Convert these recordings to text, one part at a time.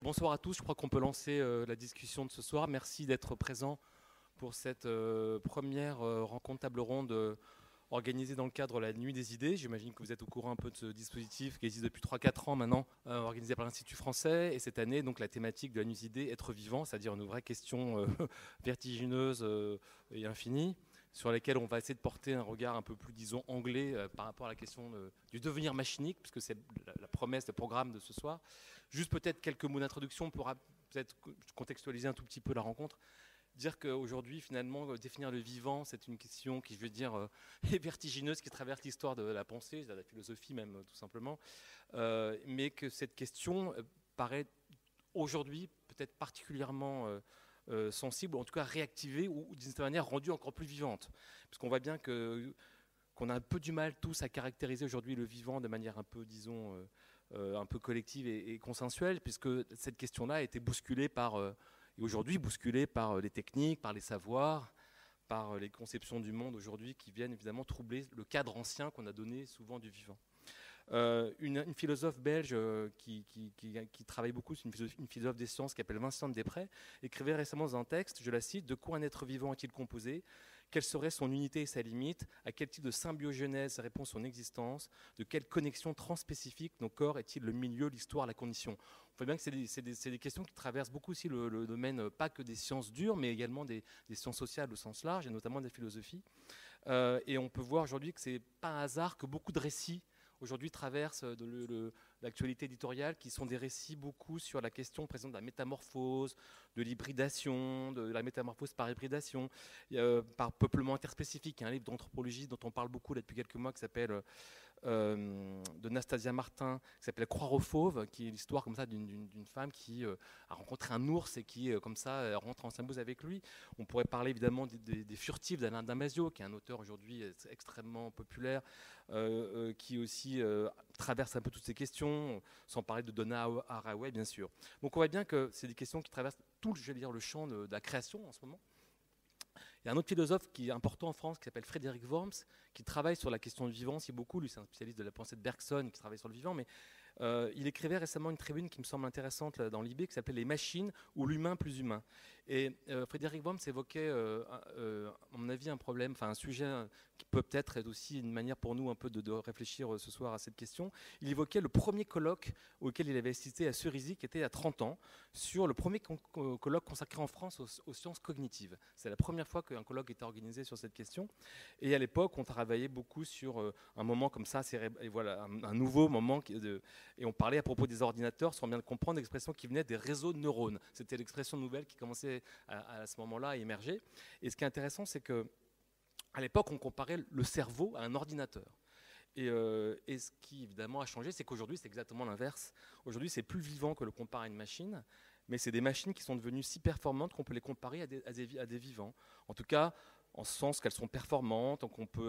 Bonsoir à tous, je crois qu'on peut lancer la discussion de ce soir. Merci d'être présent pour cette première rencontre table ronde organisée dans le cadre de la Nuit des idées. J'imagine que vous êtes au courant un peu de ce dispositif qui existe depuis 3-4 ans maintenant, organisé par l'Institut français. Et cette année, donc la thématique de la Nuit des idées, être vivant, c'est-à-dire une vraie question vertigineuse et infinie, sur laquelle on va essayer de porter un regard un peu plus, disons, anglais par rapport à la question du devenir machinique, puisque c'est la promesse, le programme de ce soir. Juste peut-être quelques mots d'introduction pour peut-être contextualiser un tout petit peu la rencontre. Dire qu'aujourd'hui, finalement, définir le vivant, c'est une question qui, je veux dire, est vertigineuse, qui traverse l'histoire de la pensée, de la philosophie même, tout simplement. Mais que cette question paraît aujourd'hui peut-être particulièrement sensible, ou en tout cas réactivée, ou d'une certaine manière rendue encore plus vivante. Parce qu'on voit bien qu'on a un peu du mal tous à caractériser aujourd'hui le vivant de manière un peu, disons, un peu collective et consensuelle, puisque cette question-là a été bousculée et aujourd'hui bousculée par les techniques, par les savoirs, par les conceptions du monde aujourd'hui qui viennent évidemment troubler le cadre ancien qu'on a donné souvent du vivant. Une philosophe belge qui travaille beaucoup, c'est une philosophe des sciences qui s'appelle Vinciane Després, écrivait récemment dans un texte, je la cite, « De quoi un être vivant est-il composé ? Quelle serait son unité et sa limite ? À quel type de symbiogenèse répond son existence ? De quelle connexion transspécifique nos corps est-il le milieu, l'histoire, la condition ?» On voit bien que c'est des questions qui traversent beaucoup aussi le domaine, pas que des sciences dures, mais également des sciences sociales au sens large, et notamment des philosophies. Et on peut voir aujourd'hui que ce n'est pas un hasard que beaucoup de récits aujourd'hui traversent l'actualité éditoriale, qui sont des récits beaucoup sur la question présente de la métamorphose, de l'hybridation, de la métamorphose par hybridation, par peuplement interspécifique. Il y a un livre d'anthropologie dont on parle beaucoup là, depuis quelques mois qui s'appelle de Nastasia Martin, qui s'appelle Croire aux fauves, qui est l'histoire comme ça d'une femme qui a rencontré un ours et qui, comme ça, rentre en symbiose avec lui. On pourrait parler évidemment des furtifs d'Alain Damasio, qui est un auteur aujourd'hui extrêmement populaire, qui aussi traverse un peu toutes ces questions, sans parler de Donna Haraway, bien sûr. Donc on voit bien que c'est des questions qui traversent tout, je vais dire, le champ de la création en ce moment. Il y a un autre philosophe qui est important en France qui s'appelle Frédéric Worms, qui travaille sur la question du vivant aussi beaucoup. Lui, c'est un spécialiste de la pensée de Bergson qui travaille sur le vivant, mais il écrivait récemment une tribune qui me semble intéressante là, dans l'IB qui s'appelait Les machines ou l'humain plus humain. Et Frédéric Worms évoquait, à mon avis, un problème, enfin un sujet qui peut peut-être être aussi une manière pour nous un peu de réfléchir ce soir à cette question. Il évoquait le premier colloque auquel il avait assisté à Cerisy, qui était il y a 30 ans, sur le premier colloque consacré en France aux sciences cognitives. C'est la première fois qu'un colloque était organisé sur cette question. Et à l'époque, on travaillait beaucoup sur un moment comme ça, et voilà, un nouveau moment et on parlait à propos des ordinateurs, sans bien le comprendre, l'expression qui venait des réseaux de neurones. C'était l'expression nouvelle qui commençait à ce moment-là à émerger. Et ce qui est intéressant, c'est qu'à l'époque, on comparait le cerveau à un ordinateur. Et ce qui, évidemment, a changé, c'est qu'aujourd'hui, c'est exactement l'inverse. Aujourd'hui, c'est plus vivant que le compare à une machine, mais c'est des machines qui sont devenues si performantes qu'on peut les comparer à des vivants. En tout cas, en ce sens qu'elles sont performantes,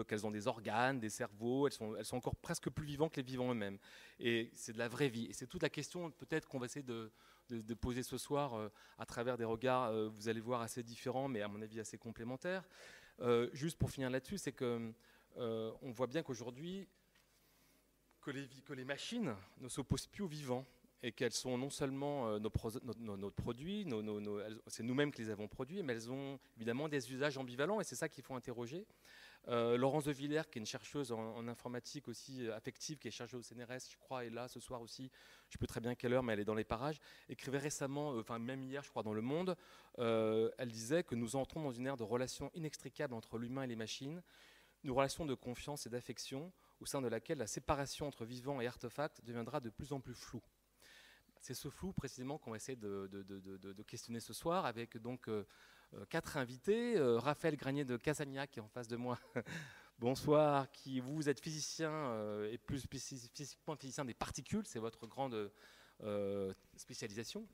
qu'elles ont des organes, des cerveaux, elles sont encore presque plus vivantes que les vivants eux-mêmes. Et c'est de la vraie vie. Et c'est toute la question peut-être qu'on va essayer de poser ce soir à travers des regards, vous allez voir, assez différents, mais à mon avis assez complémentaires. Juste pour finir là-dessus, c'est que on voit bien qu'aujourd'hui, que les machines ne s'opposent plus aux vivants et qu'elles sont non seulement nos produits, c'est nous-mêmes qui les avons produits, mais elles ont évidemment des usages ambivalents et c'est ça qu'il faut interroger. Laurence de Villers, qui est une chercheuse en informatique aussi affective, qui est chercheuse au CNRS, je crois, est là ce soir aussi, je ne sais plus très bien quelle heure, mais elle est dans les parages, écrivait récemment, enfin même hier, je crois, dans Le Monde, elle disait que nous entrons dans une ère de relations inextricables entre l'humain et les machines, une relation de confiance et d'affection au sein de laquelle la séparation entre vivant et artefact deviendra de plus en plus floue. C'est ce flou précisément qu'on va essayer de questionner ce soir avec donc 4 invités. Raphaël Granier de Casagnac qui est en face de moi. Bonsoir, vous êtes physicien et plus spécifiquement physicien des particules, c'est votre grande spécialisation.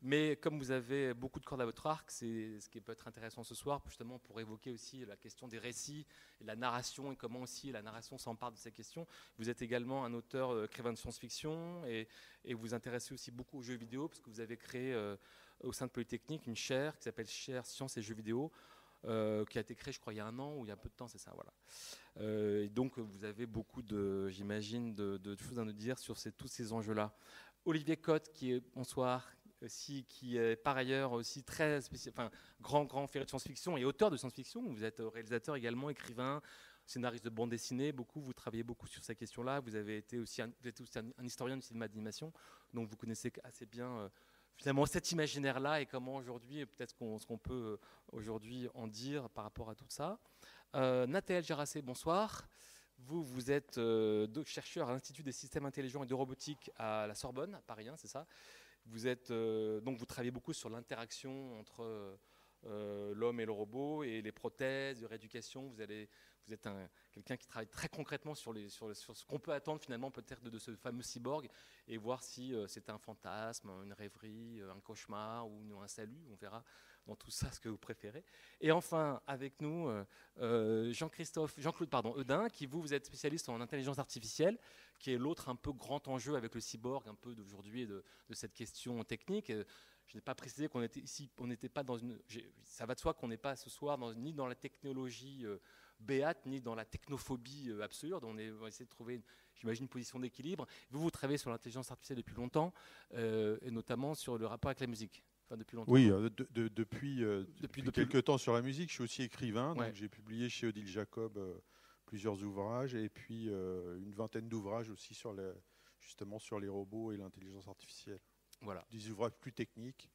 Mais comme vous avez beaucoup de cordes à votre arc, c'est ce qui peut être intéressant ce soir, justement pour évoquer aussi la question des récits et la narration et comment aussi la narration s'empare de ces questions. Vous êtes également un auteur écrivain de science-fiction et vous vous intéressez aussi beaucoup aux jeux vidéo parce que vous avez créé au sein de Polytechnique une chaire qui s'appelle Chaire Sciences et Jeux vidéo qui a été créée, je crois, il y a 1 an ou il y a un peu de temps, c'est ça, voilà. Et donc vous avez beaucoup j'imagine, de choses à nous dire sur tous ces enjeux-là. Olivier Cotte, bonsoir, aussi, qui est par ailleurs aussi très grand féru de science-fiction et auteur de science-fiction. Vous êtes réalisateur également, écrivain, scénariste de bande dessinée, vous travaillez beaucoup sur ces questions-là. Vous êtes aussi un historien du cinéma d'animation, donc vous connaissez assez bien finalement cet imaginaire-là et comment aujourd'hui, peut-être ce qu'on peut aujourd'hui en dire par rapport à tout ça. Nathaël Gerassé, bonsoir. Vous êtes chercheur à l'Institut des systèmes intelligents et de robotique à la Sorbonne, à Paris 1, c'est ça? Donc vous travaillez beaucoup sur l'interaction entre l'homme et le robot et les prothèses, de rééducation. Vous êtes quelqu'un qui travaille très concrètement sur ce qu'on peut attendre finalement peut-être de ce fameux cyborg et voir si c'est un fantasme, une rêverie, un cauchemar ou un salut. On verra dans tout ça ce que vous préférez. Et enfin, avec nous, Jean-Claude Hedin, qui vous êtes spécialiste en intelligence artificielle, qui est l'autre un peu grand enjeu avec le cyborg, un peu d'aujourd'hui et de cette question technique. Je n'ai pas précisé qu'on était ici, on n'était pas dans une. Ça va de soi qu'on n'est pas ce soir ni dans la technologie béate, ni dans la technophobie absurde. On va essayer de trouver, j'imagine, une position d'équilibre. Vous travaillez sur l'intelligence artificielle depuis longtemps, et notamment sur le rapport avec la musique. Enfin, depuis longtemps. Oui, depuis quelques temps sur la musique. Je suis aussi écrivain, donc j'ai publié chez Odile Jacob plusieurs ouvrages et puis une vingtaine d'ouvrages aussi justement sur les robots et l'intelligence artificielle. Voilà. Des ouvrages plus techniques,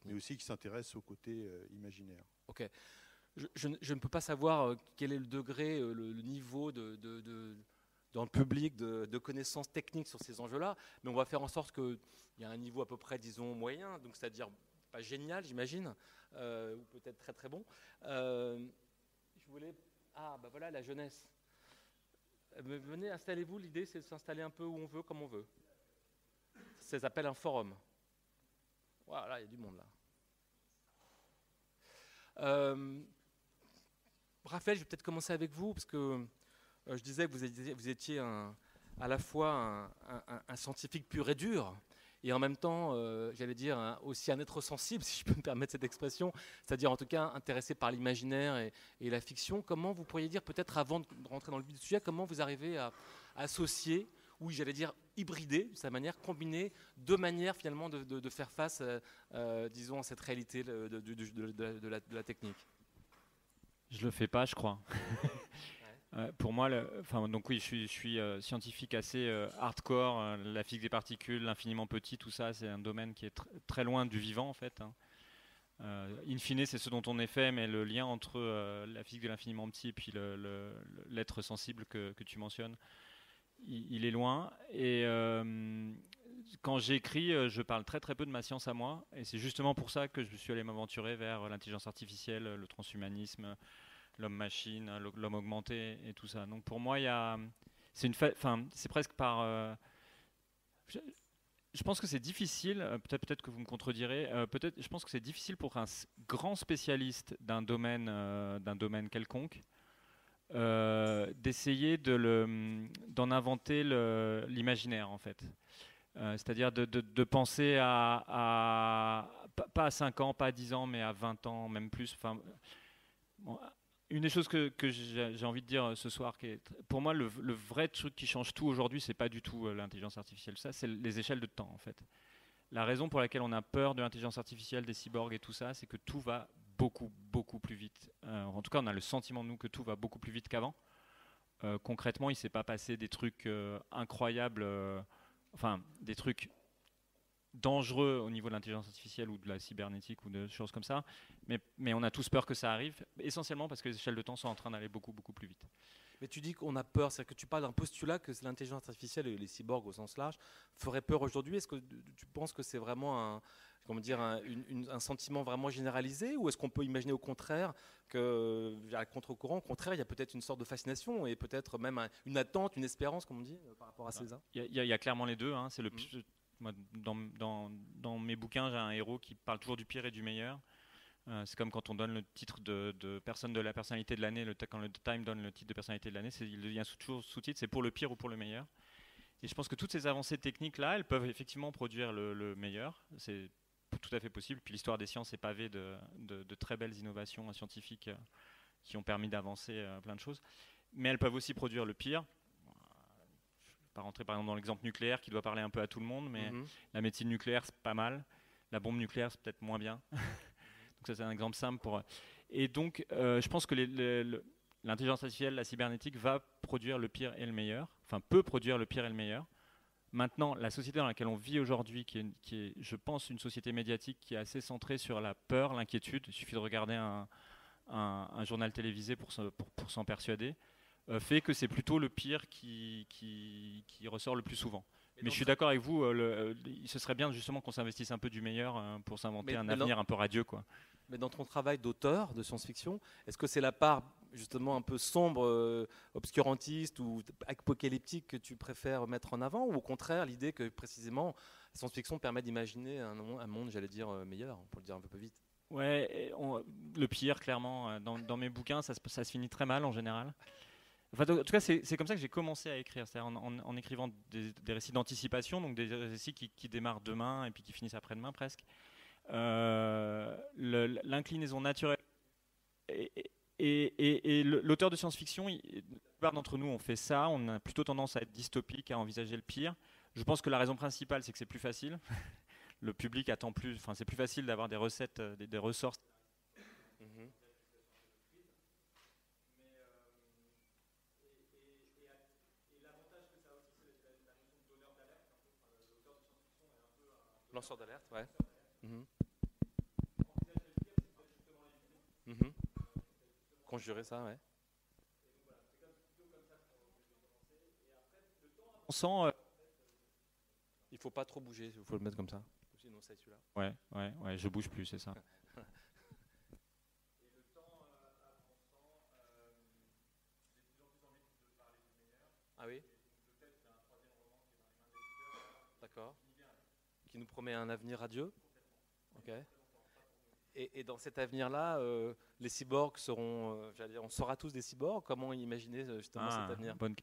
mais aussi qui s'intéressent au côté imaginaire. Ok. Je ne peux pas savoir quel est le degré, le niveau dans le public de connaissances techniques sur ces enjeux-là, mais on va faire en sorte qu'il y ait un niveau à peu près, disons, moyen, donc c'est-à-dire pas génial, j'imagine, ou peut-être très très bon. Voilà la jeunesse. Venez, installez-vous. L'idée, c'est de s'installer un peu où on veut, comme on veut. Ça s'appelle un forum. Voilà, il y a du monde là. Raphaël, je vais peut-être commencer avec vous, parce que je disais que vous étiez à la fois un scientifique pur et dur, et en même temps, j'allais dire, aussi un être sensible, si je peux me permettre cette expression, c'est-à-dire en tout cas intéressé par l'imaginaire et la fiction. Comment vous pourriez dire, peut-être avant de rentrer dans le vif du sujet, comment vous arrivez à associer, ou j'allais dire hybrider, de sa manière, combiner deux manières finalement de faire face, disons, à cette réalité de la technique? Je le fais pas, je crois. Pour moi, donc oui, je suis scientifique assez hardcore. La physique des particules, l'infiniment petit, tout ça, c'est un domaine qui est très loin du vivant en fait. In fine, c'est ce dont on est fait, mais le lien entre la physique de l'infiniment petit et puis l'être sensible que tu mentionnes, il est loin. Et quand j'écris, je parle très très peu de ma science à moi, et c'est justement pour ça que je suis allé m'aventurer vers l'intelligence artificielle, le transhumanisme, l'homme-machine, l'homme augmenté et tout ça. Donc pour moi, c'est presque par. Je pense que c'est difficile. Peut-être que vous me contredirez. Je pense que c'est difficile pour un grand spécialiste d'un domaine quelconque d'essayer d'en inventer l'imaginaire en fait. C'est-à-dire de penser pas à 5 ans, pas à 10 ans, mais à 20 ans, même plus. Une des choses que j'ai envie de dire ce soir, pour moi le vrai truc qui change tout aujourd'hui, c'est pas du tout l'intelligence artificielle, ça, c'est les échelles de temps en fait. La raison pour laquelle on a peur de l'intelligence artificielle, des cyborgs et tout ça, c'est que tout va beaucoup, beaucoup plus vite. En tout cas, on a le sentiment, nous, que tout va beaucoup plus vite qu'avant. Concrètement, il ne s'est pas passé des trucs incroyables, des trucs dangereux au niveau de l'intelligence artificielle ou de la cybernétique ou de choses comme ça, mais on a tous peur que ça arrive, essentiellement parce que les échelles de temps sont en train d'aller beaucoup, beaucoup plus vite. Mais tu dis qu'on a peur, c'est-à-dire que tu parles d'un postulat que l'intelligence artificielle et les cyborgs au sens large feraient peur aujourd'hui. Est-ce que tu penses que c'est vraiment un sentiment vraiment généralisé, ou est-ce qu'on peut imaginer au contraire que, à contre-courant, au contraire, il y a peut-être une sorte de fascination et peut-être même une attente, une espérance, comme on dit, par rapport à ces uns? Il y a clairement les deux. C'est moi, dans mes bouquins, j'ai un héros qui parle toujours du pire et du meilleur. C'est comme quand on donne le titre de personne de la personnalité de l'année, quand le Time donne le titre de personnalité de l'année, il y a toujours sous-titre, c'est pour le pire ou pour le meilleur. Et je pense que toutes ces avancées techniques-là, elles peuvent effectivement produire le meilleur. C'est tout à fait possible. Puis l'histoire des sciences est pavée de très belles innovations scientifiques qui ont permis d'avancer plein de choses. Mais elles peuvent aussi produire le pire. Je ne vais pas rentrer par exemple dans l'exemple nucléaire qui doit parler un peu à tout le monde, mais la médecine nucléaire, c'est pas mal. La bombe nucléaire, c'est peut-être moins bien. Donc ça, c'est un exemple simple pour. Et donc, je pense que l'intelligence artificielle, la cybernétique, va produire le pire et le meilleur. Enfin, peut produire le pire et le meilleur. Maintenant, la société dans laquelle on vit aujourd'hui, qui est, je pense, une société médiatique qui est assez centrée sur la peur, l'inquiétude. Il suffit de regarder un journal télévisé pour s'en persuader, fait que c'est plutôt le pire qui ressort le plus souvent. Mais je suis d'accord avec vous, ce serait bien justement qu'on s'investisse un peu du meilleur pour s'inventer un avenir un peu radieux, quoi. Mais dans ton travail d'auteur de science-fiction, est-ce que c'est la part justement un peu sombre, obscurantiste ou apocalyptique que tu préfères mettre en avant, ou au contraire l'idée que précisément la science-fiction permet d'imaginer un monde, j'allais dire, meilleur, pour le dire un peu plus vite? Ouais, le pire, clairement. Dans mes bouquins, ça se finit très mal en général. Enfin, en tout cas, c'est comme ça que j'ai commencé à écrire, c'est-à-dire en écrivant des récits d'anticipation, donc des récits qui démarrent demain et puis qui finissent après-demain presque. L'inclinaison naturelle et l'auteur de science-fiction, la plupart d'entre nous on fait ça, on a plutôt tendance à être dystopique, à envisager le pire. Je pense que la raison principale, c'est que c'est plus facile. Le public attend plus, enfin c'est plus facile d'avoir des recettes, des ressorts. Lanceur d'alerte, ouais. Conjurer ça, ouais. On sent. Il faut pas trop bouger, il faut le mettre comme ça. Sinon, c'est celui-là. Ouais, je bouge plus, c'est ça. Ah oui. D'accord. Qui nous promet un avenir radieux. Ok. Et dans cet avenir-là, les cyborgs seront, j'allais dire, on sera tous des cyborgs. Comment imaginer justement cet avenir? Bonne...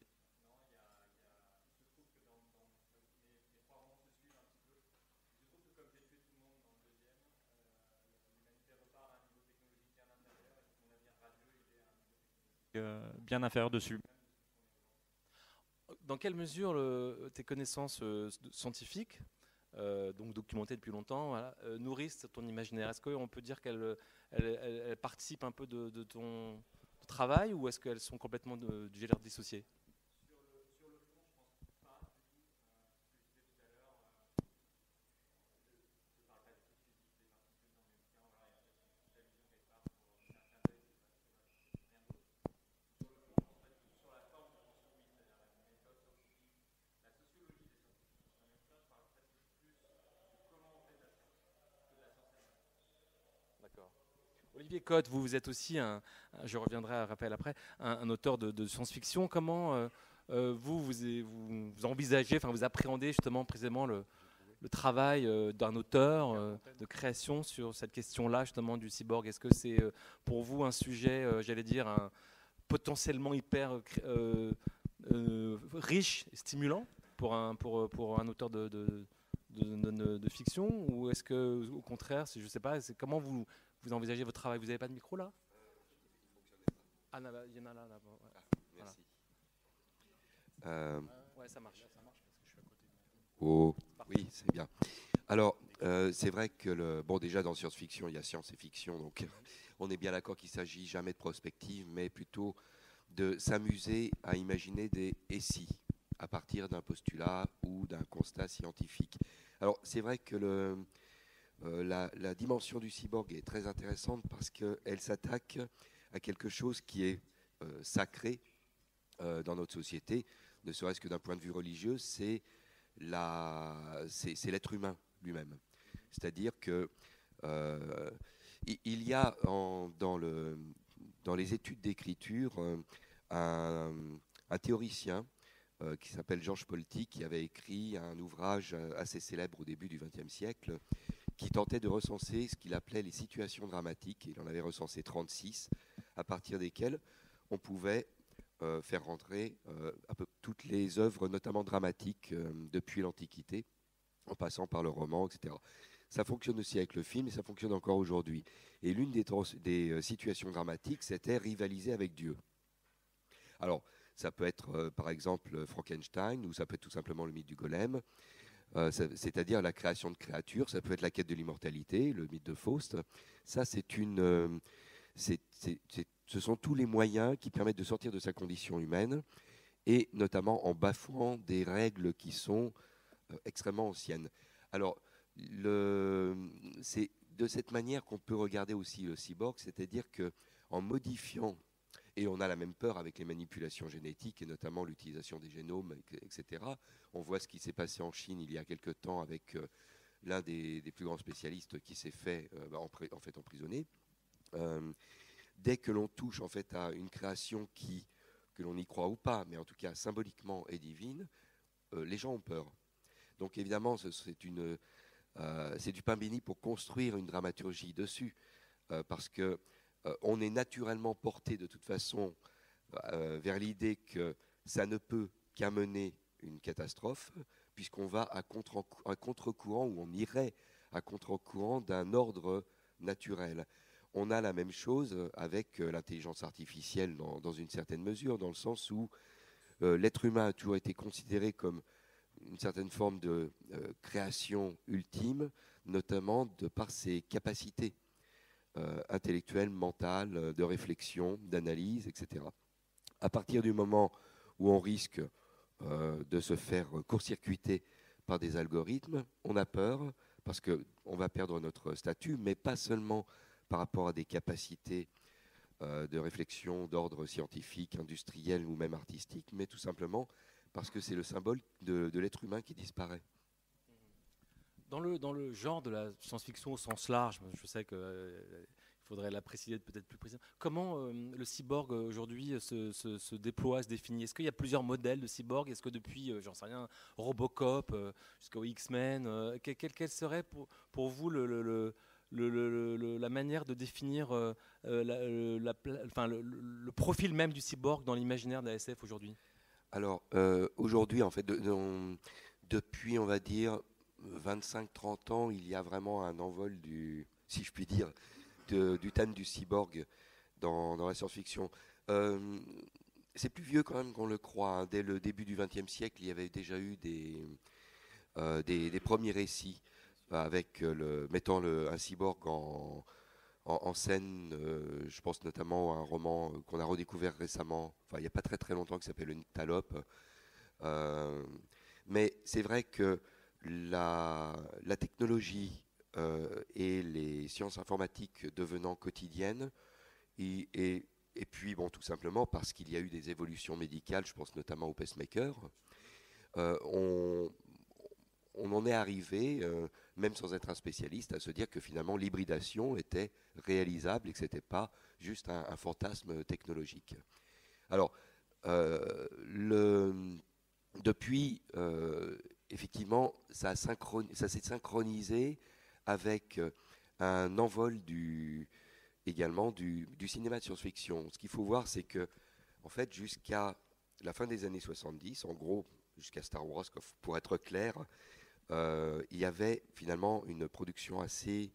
bien inférieur dessus. Dans quelle mesure tes connaissances scientifiques, donc documentées depuis longtemps, voilà, nourrissent ton imaginaire? Est-ce qu'on peut dire qu'elles participent un peu de ton travail, ou est-ce qu'elles sont complètement du genre dissociées? Olivier Cotte, vous êtes aussi je reviendrai à rappel après, un auteur de science-fiction. Comment vous envisagez, enfin vous appréhendez justement précisément le travail d'un auteur de création sur cette question-là justement du cyborg? Est-ce que c'est pour vous un sujet, j'allais dire, potentiellement hyper riche et stimulant pour un auteur de fiction, ou est-ce que au contraire, je ne sais pas, c'est comment vous envisagez votre travail? Vous n'avez pas de micro là? Ah, il y en a là. Ouais. Merci. Ouais, ça marche parce que je suis à côté. Oh, oui, c'est bien. Alors, c'est vrai que déjà dans science-fiction, il y a science et fiction, donc on est bien d'accord qu'il ne s'agit jamais de prospective, mais plutôt de s'amuser à imaginer des « et si » à partir d'un postulat ou d'un constat scientifique. Alors, c'est vrai que la dimension du cyborg est très intéressante parce qu'elle s'attaque à quelque chose qui est sacré dans notre société, ne serait-ce que d'un point de vue religieux, c'est l'être humain lui-même. C'est-à-dire que il y a dans les études d'écriture un théoricien qui s'appelle Georges Polti, qui avait écrit un ouvrage assez célèbre au début du XXe siècle, qui tentait de recenser ce qu'il appelait les situations dramatiques. Il en avait recensé 36, à partir desquelles on pouvait faire rentrer un peu toutes les œuvres, notamment dramatiques, depuis l'Antiquité, en passant par le roman, etc. Ça fonctionne aussi avec le film, et ça fonctionne encore aujourd'hui. Et l'une des situations dramatiques, c'était rivaliser avec Dieu. Alors, ça peut être, par exemple, Frankenstein, ou ça peut être tout simplement le mythe du golem. c'est-à-dire la création de créatures. Ça peut être la quête de l'immortalité, le mythe de Faust. Ça, ce sont tous les moyens qui permettent de sortir de sa condition humaine, et notamment en bafouant des règles qui sont extrêmement anciennes. Alors, c'est de cette manière qu'on peut regarder aussi le cyborg, c'est-à-dire qu'en modifiant, et on a la même peur avec les manipulations génétiques, et notamment l'utilisation des génomes, etc. On voit ce qui s'est passé en Chine il y a quelque temps avec l'un des plus grands spécialistes qui s'est fait, en fait emprisonner. Dès que l'on touche en fait à une création que l'on y croit ou pas, mais en tout cas symboliquement est divine, les gens ont peur. Donc évidemment, c'est du pain béni pour construire une dramaturgie dessus, parce que on est naturellement porté de toute façon vers l'idée que ça ne peut qu'amener une catastrophe, puisqu'on va à contre-courant, ou on irait à contre-courant d'un ordre naturel. On a la même chose avec l'intelligence artificielle dans une certaine mesure, dans le sens où l'être humain a toujours été considéré comme une certaine forme de création ultime, notamment de par ses capacités intellectuelles, mentales, de réflexion, d'analyse, etc. À partir du moment où on risque de se faire court-circuiter par des algorithmes, on a peur parce qu'on va perdre notre statut, mais pas seulement par rapport à des capacités de réflexion d'ordre scientifique, industriel ou même artistique, mais tout simplement parce que c'est le symbole de l'être humain qui disparaît. Dans le genre de la science-fiction au sens large, je sais qu'il faudrait la préciser peut-être plus précisément, comment le cyborg aujourd'hui se déploie, se définit? Est-ce qu'il y a plusieurs modèles de cyborg? Est-ce que depuis, j'en sais rien, Robocop jusqu'aux X-Men, quelle serait pour vous la manière de définir le profil même du cyborg dans l'imaginaire de la SF aujourd'hui? Alors, aujourd'hui, en fait, depuis, on va dire, 25-30 ans, il y a vraiment un envol si je puis dire, du thème du cyborg dans la science-fiction. C'est plus vieux quand même qu'on le croit. Hein. Dès le début du XXe siècle, il y avait déjà eu des premiers récits mettant un cyborg en scène. Je pense notamment à un roman qu'on a redécouvert récemment, il n'y a pas très très longtemps, qui s'appelle Une Talope. Mais c'est vrai que la technologie et les sciences informatiques devenant quotidiennes, et puis bon, tout simplement parce qu'il y a eu des évolutions médicales, je pense notamment au pacemaker, on en est arrivé, même sans être un spécialiste, à se dire que finalement l'hybridation était réalisable et que ce n'était pas juste un fantasme technologique. Alors, depuis, effectivement, ça s'est synchronisé avec un envol également du cinéma de science-fiction. Ce qu'il faut voir, c'est que, en fait, jusqu'à la fin des années 70, en gros, jusqu'à Star Wars, pour être clair, il y avait finalement une production assez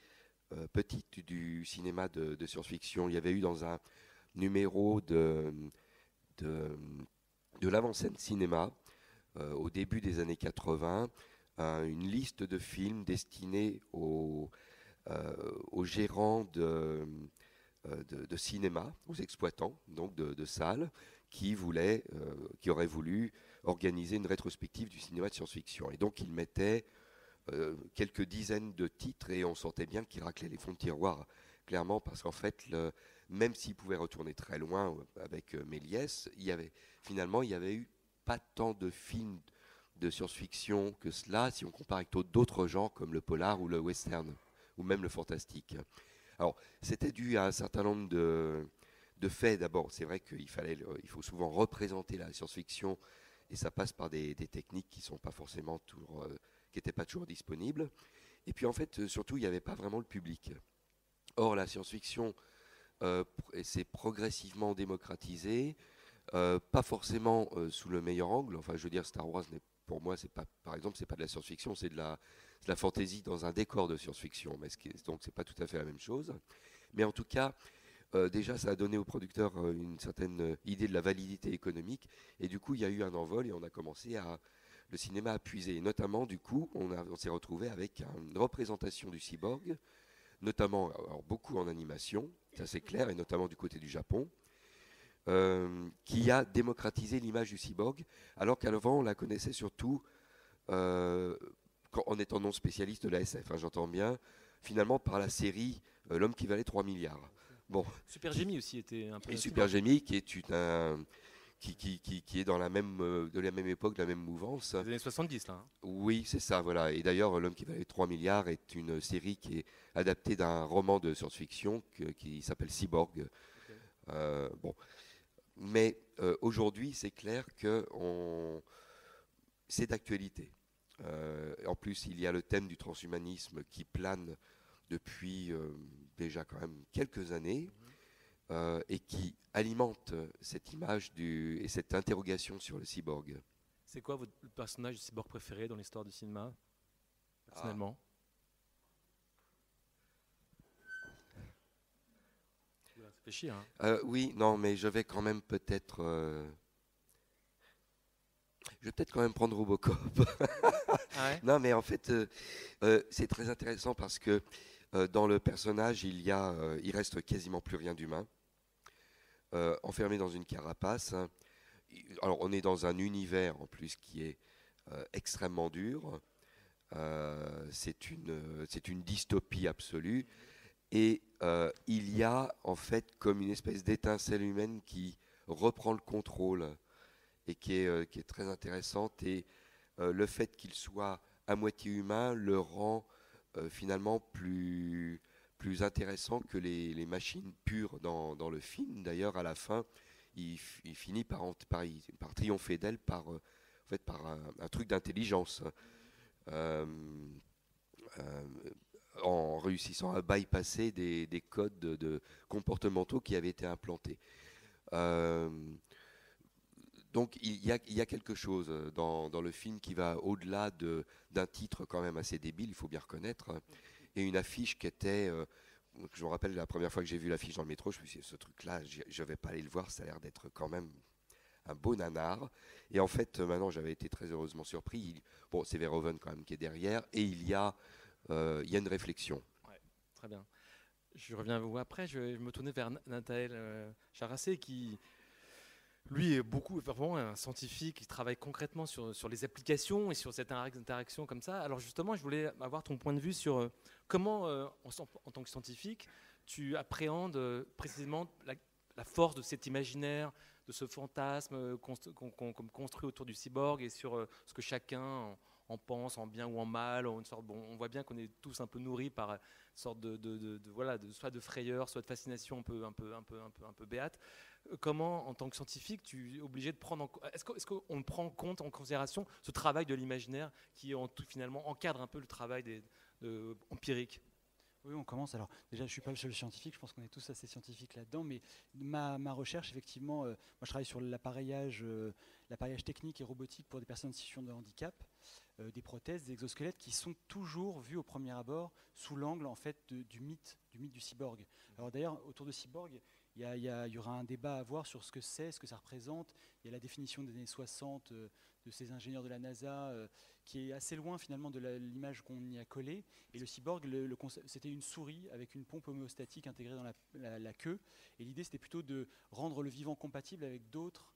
petite du cinéma de science-fiction. Il y avait eu dans un numéro de l'avant-scène cinéma, au début des années 80, une liste de films destinés aux gérants de cinéma, aux exploitants donc de salles, qui auraient voulu organiser une rétrospective du cinéma de science-fiction. Et donc ils mettaient quelques dizaines de titres, et on sentait bien qu'ils raclaient les fonds de tiroir, clairement, parce qu'en fait, même s'ils pouvaient retourner très loin avec Méliès, il y avait eu pas tant de films de science-fiction que cela, si on compare avec d'autres genres comme le polar ou le western, ou même le fantastique. Alors, c'était dû à un certain nombre de faits. D'abord, c'est vrai qu'il faut souvent représenter la science-fiction, et ça passe par des techniques qui sont pas forcément qui n'étaient pas toujours disponibles. Et puis en fait, surtout, il n'y avait pas vraiment le public. Or, la science-fiction s'est progressivement démocratisée, pas forcément sous le meilleur angle. Enfin, je veux dire, Star Wars, pour moi, par exemple, c'est pas de la science-fiction, c'est de la fantaisie dans un décor de science-fiction. Donc, c'est pas tout à fait la même chose. Mais en tout cas, déjà, ça a donné aux producteurs une certaine idée de la validité économique. Et du coup, il y a eu un envol, et on a commencé le cinéma a puisé. Et notamment, du coup, on s'est retrouvé avec une représentation du cyborg, notamment, alors, beaucoup en animation, ça c'est clair, et notamment du côté du Japon, qui a démocratisé l'image du cyborg, alors qu'avant on la connaissait surtout en étant non spécialiste de la SF, hein, j'entends bien, finalement par la série L'homme qui valait 3 milliards. Bon. Super Gémy aussi était un peu... Et Super Gémy qui est qui est dans de la même époque, de la même mouvance. Les années 70, là. Hein. Oui, c'est ça, voilà. Et d'ailleurs, L'homme qui valait 3 milliards est une série qui est adaptée d'un roman de science-fiction qui s'appelle Cyborg. Okay. Bon. Mais aujourd'hui, c'est clair que c'est d'actualité. En plus, il y a le thème du transhumanisme qui plane depuis déjà quand même quelques années. Et qui alimente cette image et cette interrogation sur le cyborg. C'est quoi votre personnage de cyborg préféré dans l'histoire du cinéma, personnellement? Ça fait chier, hein. Oui, non, mais je vais quand même peut-être... Je vais peut-être quand même prendre Robocop. Ah ouais. Non, mais en fait, c'est très intéressant parce que dans le personnage, il reste quasiment plus rien d'humain. Enfermé dans une carapace. Alors, on est dans un univers en plus qui est extrêmement dur. C'est une dystopie absolue. Et il y a en fait comme une espèce d'étincelle humaine qui reprend le contrôle et qui est très intéressante. Et le fait qu'il soit à moitié humain le rend finalement plus intéressant que les machines pures dans le film. D'ailleurs, à la fin, il finit par triompher d'elle par un truc d'intelligence, en réussissant à bypasser des codes comportementaux qui avaient été implantés. Donc il y a quelque chose dans le film qui va au-delà d'un titre quand même assez débile, il faut bien reconnaître, et une affiche qui était... je me rappelle la première fois que j'ai vu l'affiche dans le métro, je me suis dit, ce truc-là, je ne vais pas aller le voir, ça a l'air d'être quand même un beau nanar. Et en fait, maintenant, j'avais été très heureusement surpris. Bon, c'est Verhoeven quand même qui est derrière, et il y a une réflexion. Ouais, très bien. Je reviens à vous après, je me tournais vers Nathaël Charassé qui... Lui est vraiment un scientifique qui travaille concrètement sur les applications et sur cette interaction comme ça. Alors justement, je voulais avoir ton point de vue sur comment, en tant que scientifique, tu appréhendes précisément la force de cet imaginaire, de ce fantasme qu'on construit autour du cyborg et sur ce que chacun en pense, en bien ou en mal. On voit bien qu'on est tous un peu nourris par une sorte soit de frayeur, soit de fascination un peu béate. Comment, en tant que scientifique, tu es obligé de prendre est-ce qu'on prend en compte, en considération, ce travail de l'imaginaire qui finalement encadre un peu le travail empirique? Oui, on commence. Alors déjà, je ne suis pas le seul scientifique, je pense qu'on est tous assez scientifiques là-dedans, mais ma recherche, effectivement, moi je travaille sur l'appareillage technique et robotique pour des personnes en situation de handicap, des prothèses, des exosquelettes qui sont toujours vus au premier abord sous l'angle en fait du mythe du cyborg. Alors d'ailleurs, autour de cyborg, il y aura un débat à avoir sur ce que c'est, ce que ça représente. Il y a la définition des années 60 de ces ingénieurs de la NASA qui est assez loin finalement de l'image qu'on y a collée. Et le cyborg, c'était une souris avec une pompe homéostatique intégrée dans la queue. Et l'idée, c'était plutôt de rendre le vivant compatible avec d'autres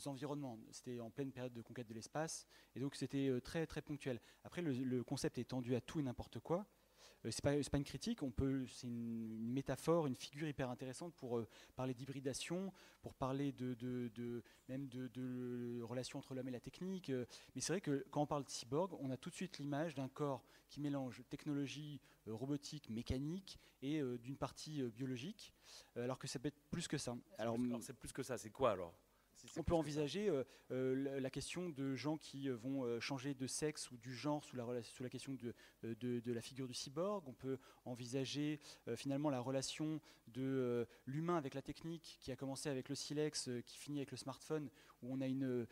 environnements. C'était en pleine période de conquête de l'espace. Et donc, c'était très, très ponctuel. Après, le concept est étendu à tout et n'importe quoi. C'est pas une critique, c'est une métaphore, une figure hyper intéressante pour parler d'hybridation, pour parler même de relation entre l'homme et la technique. Mais c'est vrai que quand on parle de cyborg, on a tout de suite l'image d'un corps qui mélange technologie, robotique, mécanique et d'une partie biologique, alors que ça peut être plus que ça. Alors c'est plus que ça, c'est quoi alors ? On peut envisager la question de gens qui vont changer de sexe ou du genre sous la question de la figure du cyborg. On peut envisager finalement la relation de l'humain avec la technique qui a commencé avec le silex, qui finit avec le smartphone, où on a une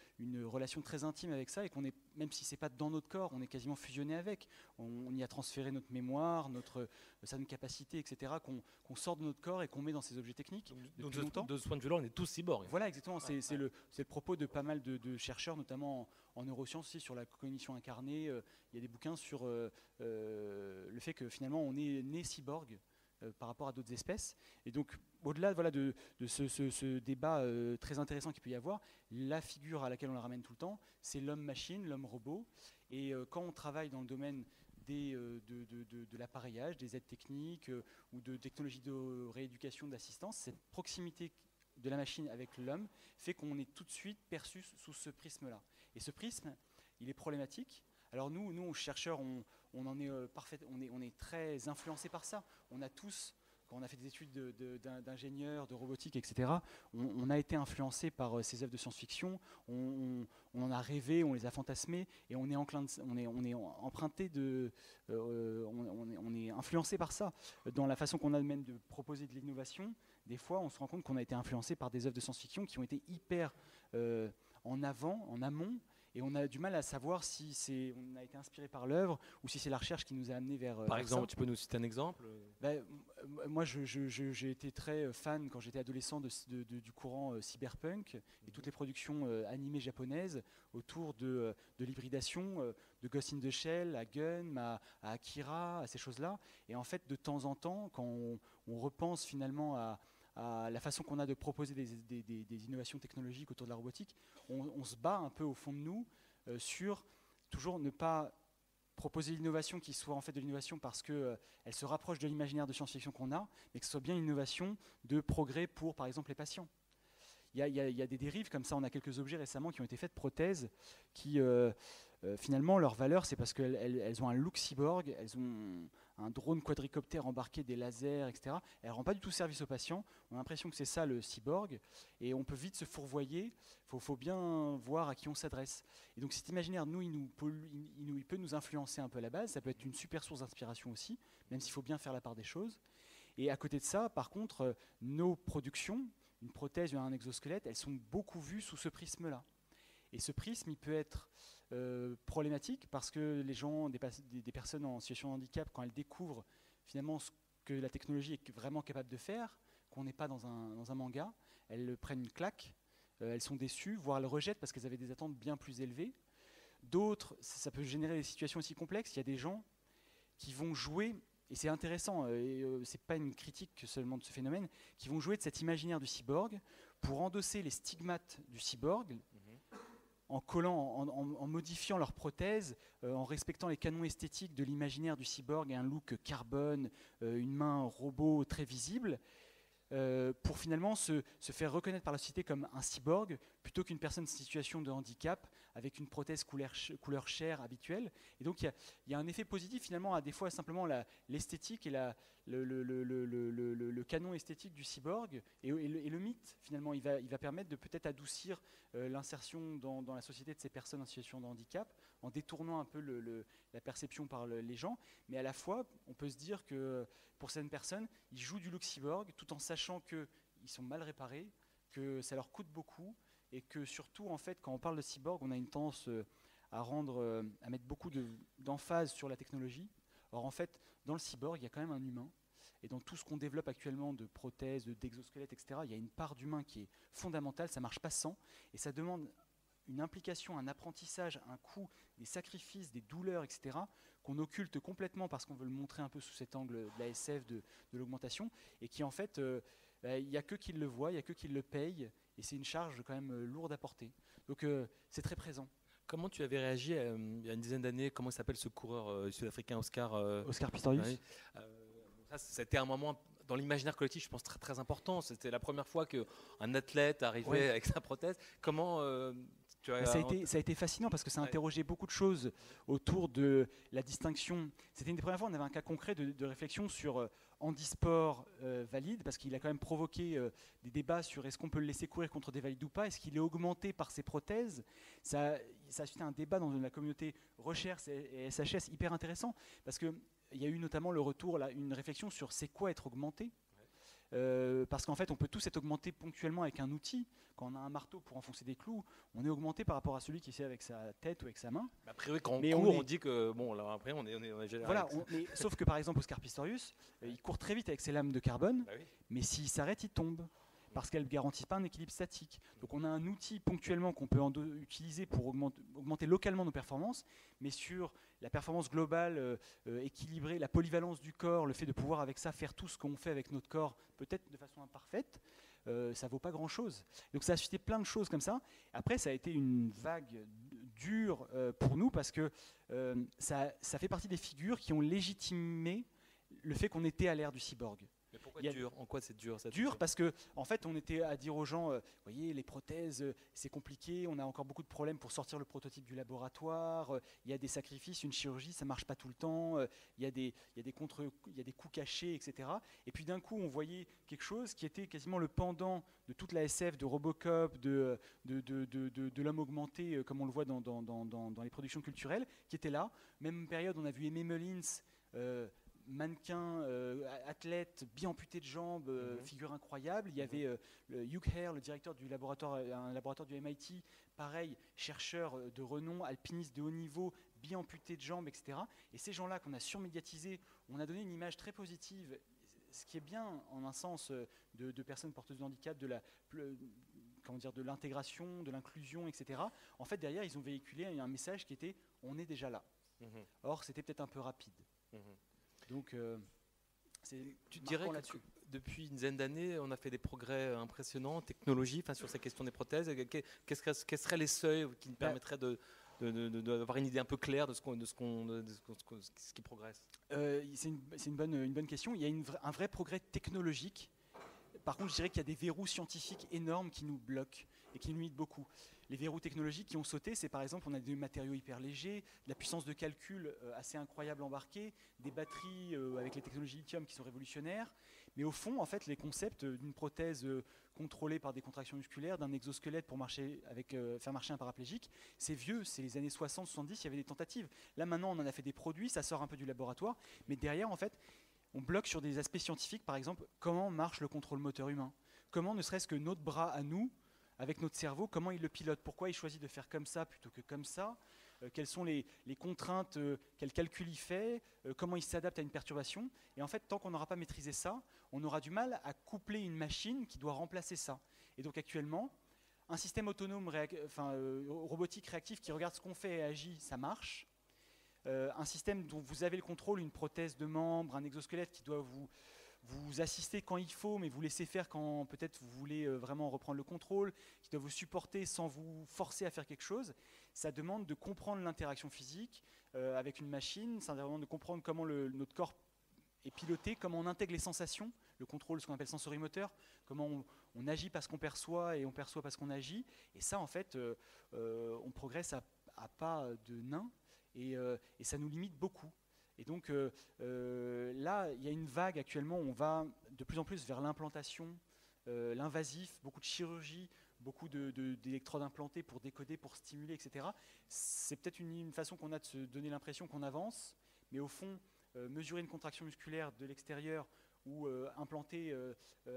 relation très intime avec ça et qu'on est, même si c'est pas dans notre corps, on est quasiment fusionné avec. On y a transféré notre mémoire, certaines capacités, etc. qu'on sort de notre corps et qu'on met dans ces objets techniques. Donc de ce point de vue-là, on est tous cyborgs. Voilà, exactement. C'est le propos de pas mal de chercheurs, notamment en neurosciences aussi, sur la cognition incarnée. Il y a des bouquins sur le fait que finalement on est né cyborg par rapport à d'autres espèces. Et donc, au-delà de ce débat très intéressant qu'il peut y avoir, la figure à laquelle on la ramène tout le temps, c'est l'homme-machine, l'homme-robot. Et quand on travaille dans le domaine de l'appareillage, des aides techniques ou de technologies de rééducation, d'assistance, cette proximité de la machine avec l'homme fait qu'on est tout de suite perçu sous ce prisme-là. Et ce prisme, il est problématique. Alors nous chercheurs, on est très influencés par ça. On a tous, quand on a fait des études d'ingénieurs, de robotique, etc., on a été influencés par ces œuvres de science-fiction. On en a rêvé, on les a fantasmés, et on est influencé par ça. Dans la façon qu'on a même de proposer de l'innovation, des fois, on se rend compte qu'on a été influencé par des œuvres de science-fiction qui ont été hyper en amont. Et on a du mal à savoir si on a été inspiré par l'œuvre ou si c'est la recherche qui nous a amené vers. Par exemple, tu peux nous citer un exemple ? Moi, j'ai été très fan quand j'étais adolescent du courant cyberpunk et toutes les productions animées japonaises autour de l'hybridation, de Ghost in the Shell, à Gun, à Akira, à ces choses-là. Et en fait, de temps en temps, quand on repense finalement à la façon qu'on a de proposer des innovations technologiques autour de la robotique, on se bat un peu au fond de nous sur toujours ne pas proposer l'innovation qui soit en fait de l'innovation parce qu'elle se rapproche de l'imaginaire de science-fiction qu'on a, mais que ce soit bien une innovation de progrès pour, par exemple, les patients. Il y a des dérives comme ça. On a quelques objets récemment qui ont été faits de prothèses qui, finalement, leur valeur, c'est parce qu'elles ont un look cyborg, elles ont un drone quadricoptère embarqué, des lasers, etc. Elles ne rendent pas du tout service aux patients. On a l'impression que c'est ça le cyborg, et on peut vite se fourvoyer. Il faut bien voir à qui on s'adresse. Et donc cet imaginaire, il peut nous influencer un peu à la base. Ça peut être une super source d'inspiration aussi, même s'il faut bien faire la part des choses. Et à côté de ça, par contre, nos productions, une prothèse ou un exosquelette, elles sont beaucoup vues sous ce prisme-là. Et ce prisme, il peut être problématique parce que les gens, des personnes en situation de handicap, quand elles découvrent finalement ce que la technologie est vraiment capable de faire, qu'on n'est pas dans un manga, elles prennent une claque, elles sont déçues, voire elles rejettent parce qu'elles avaient des attentes bien plus élevées. D'autres, ça peut générer des situations aussi complexes. Il y a des gens qui vont jouer, et c'est intéressant, c'est pas une critique seulement de ce phénomène, qui vont jouer de cet imaginaire du cyborg pour endosser les stigmates du cyborg, en collant, en modifiant leur prothèse, en respectant les canons esthétiques de l'imaginaire du cyborg et un look carbone, une main robot très visible, pour finalement se faire reconnaître par la société comme un cyborg plutôt qu'une personne en situation de handicap avec une prothèse couleur chair habituelle. Et donc il y a un effet positif finalement à des fois simplement l'esthétique et le canon esthétique du cyborg et le mythe finalement il va permettre de peut-être adoucir l'insertion dans la société de ces personnes en situation de handicap en détournant un peu la perception par les gens, mais à la fois on peut se dire que pour certaines personnes ils jouent du look cyborg tout en sachant qu'ils sont mal réparés, que ça leur coûte beaucoup et que surtout en fait quand on parle de cyborg on a une tendance à mettre beaucoup d'emphase sur la technologie. Or en fait dans le cyborg il y a quand même un humain. Et dans tout ce qu'on développe actuellement de prothèses, d'exosquelettes, etc., il y a une part d'humain qui est fondamentale, ça ne marche pas sans, et ça demande une implication, un apprentissage, un coût, des sacrifices, des douleurs, etc., qu'on occulte complètement parce qu'on veut le montrer un peu sous cet angle de la SF, de l'augmentation, et qui en fait, il n'y a que qui le voit, il n'y a que qui le paye, et c'est une charge quand même lourde à porter. Donc c'est très présent. Comment tu avais réagi il y a une dizaine d'années, comment s'appelle ce coureur sud-africain, Oscar Pistorius. C'était un moment dans l'imaginaire collectif, je pense, très, très important. C'était la première fois qu'un athlète arrivait avec sa prothèse. Comment ça a été fascinant parce que ça a interrogé beaucoup de choses autour de la distinction. C'était une des premières fois où on avait un cas concret de réflexion sur handisport valide, parce qu'il a quand même provoqué des débats sur est-ce qu'on peut le laisser courir contre des valides ou pas, est-ce qu'il est augmenté par ses prothèses. Ça a suscité un débat dans la communauté recherche et SHS hyper intéressant, parce qu'il y a eu notamment le retour, une réflexion sur c'est quoi être augmenté. parce qu'en fait, on peut tous être augmentés ponctuellement avec un outil. Quand on a un marteau pour enfoncer des clous, on est augmenté par rapport à celui qui sait avec sa tête ou avec sa main. A priori, quand on court, on dit que bon, là après, on est général. Voilà, sauf que par exemple, Oscar Pistorius, il court très vite avec ses lames de carbone, Bah oui. mais s'il s'arrête, il tombe. Parce qu'elle ne garantit pas un équilibre statique. Donc on a un outil ponctuellement qu'on peut utiliser pour augmenter localement nos performances, mais sur la performance globale, équilibrée, la polyvalence du corps, le fait de pouvoir avec ça faire tout ce qu'on fait avec notre corps, peut-être de façon imparfaite, ça ne vaut pas grand-chose. Donc ça a suscité plein de choses comme ça. Après, ça a été une vague dure pour nous parce que ça fait partie des figures qui ont légitimé le fait qu'on était à l'ère du cyborg. Mais pourquoi dur ? En quoi c'est dur ça Dur parce que en fait on était à dire aux gens, voyez les prothèses c'est compliqué, on a encore beaucoup de problèmes pour sortir le prototype du laboratoire, il y a des sacrifices, une chirurgie ça marche pas tout le temps, il y a des coûts cachés, etc. Et puis d'un coup on voyait quelque chose qui était quasiment le pendant de toute la SF, de Robocop, de l'homme augmenté comme on le voit dans les productions culturelles, qui était là. Même période on a vu Aimé Mullins, mannequin, athlète, bien amputé de jambes, figure incroyable. Il y avait Hugh Hare, le directeur du laboratoire, un laboratoire du MIT, pareil, chercheur de renom, alpiniste de haut niveau, bien amputé de jambes, etc. Et ces gens-là qu'on a surmédiatisés, on a donné une image très positive, ce qui est bien en un sens de personnes porteuses de handicap, de l'intégration, de l'inclusion, etc. En fait, derrière, ils ont véhiculé un message qui était « on est déjà là ». Or, c'était peut-être un peu rapide. Donc, tu dirais que depuis une dizaine d'années, on a fait des progrès impressionnants en technologie, sur cette question des prothèses. Quels seraient les seuils qui nous permettraient d'avoir une idée un peu claire de ce qui progresse ? C'est une bonne question. Il y a un vrai progrès technologique. Par contre, je dirais qu'il y a des verrous scientifiques énormes qui nous bloquent et qui nous limitent beaucoup. Les verrous technologiques qui ont sauté, c'est par exemple, on a des matériaux hyper légers, de la puissance de calcul assez incroyable embarquée, des batteries avec les technologies lithium qui sont révolutionnaires. Mais au fond, en fait, les concepts d'une prothèse contrôlée par des contractions musculaires, d'un exosquelette pour faire marcher un paraplégique, c'est vieux, c'est les années 60-70, il y avait des tentatives. Là, maintenant, on en a fait des produits, ça sort un peu du laboratoire, mais derrière, en fait, on bloque sur des aspects scientifiques, par exemple, comment marche le contrôle moteur humain ? Comment, ne serait-ce que notre bras à nous, avec notre cerveau, comment il le pilote ? Pourquoi il choisit de faire comme ça plutôt que comme ça ? Quelles sont les contraintes, quel calcul il fait ? Comment il s'adapte à une perturbation ? Et en fait, tant qu'on n'aura pas maîtrisé ça, on aura du mal à coupler une machine qui doit remplacer ça. Et donc actuellement, un système autonome, robotique réactif qui regarde ce qu'on fait et agit, ça marche. Un système dont vous avez le contrôle, une prothèse de membre, un exosquelette qui doit vous assister quand il faut, mais vous laisser faire quand peut-être vous voulez vraiment reprendre le contrôle, qui doit vous supporter sans vous forcer à faire quelque chose, ça demande de comprendre l'interaction physique avec une machine, ça demande de comprendre comment notre corps est piloté, comment on intègre les sensations, le contrôle, ce qu'on appelle sensorimoteur, comment on agit parce qu'on perçoit et on perçoit parce qu'on agit. Et ça, en fait, on progresse à pas de nain et ça nous limite beaucoup. Et donc là, il y a une vague actuellement, on va de plus en plus vers l'implantation, l'invasif, beaucoup de chirurgie, beaucoup d'électrodes implantées pour décoder, pour stimuler, etc. C'est peut-être une façon qu'on a de se donner l'impression qu'on avance, mais au fond, mesurer une contraction musculaire de l'extérieur ou implanter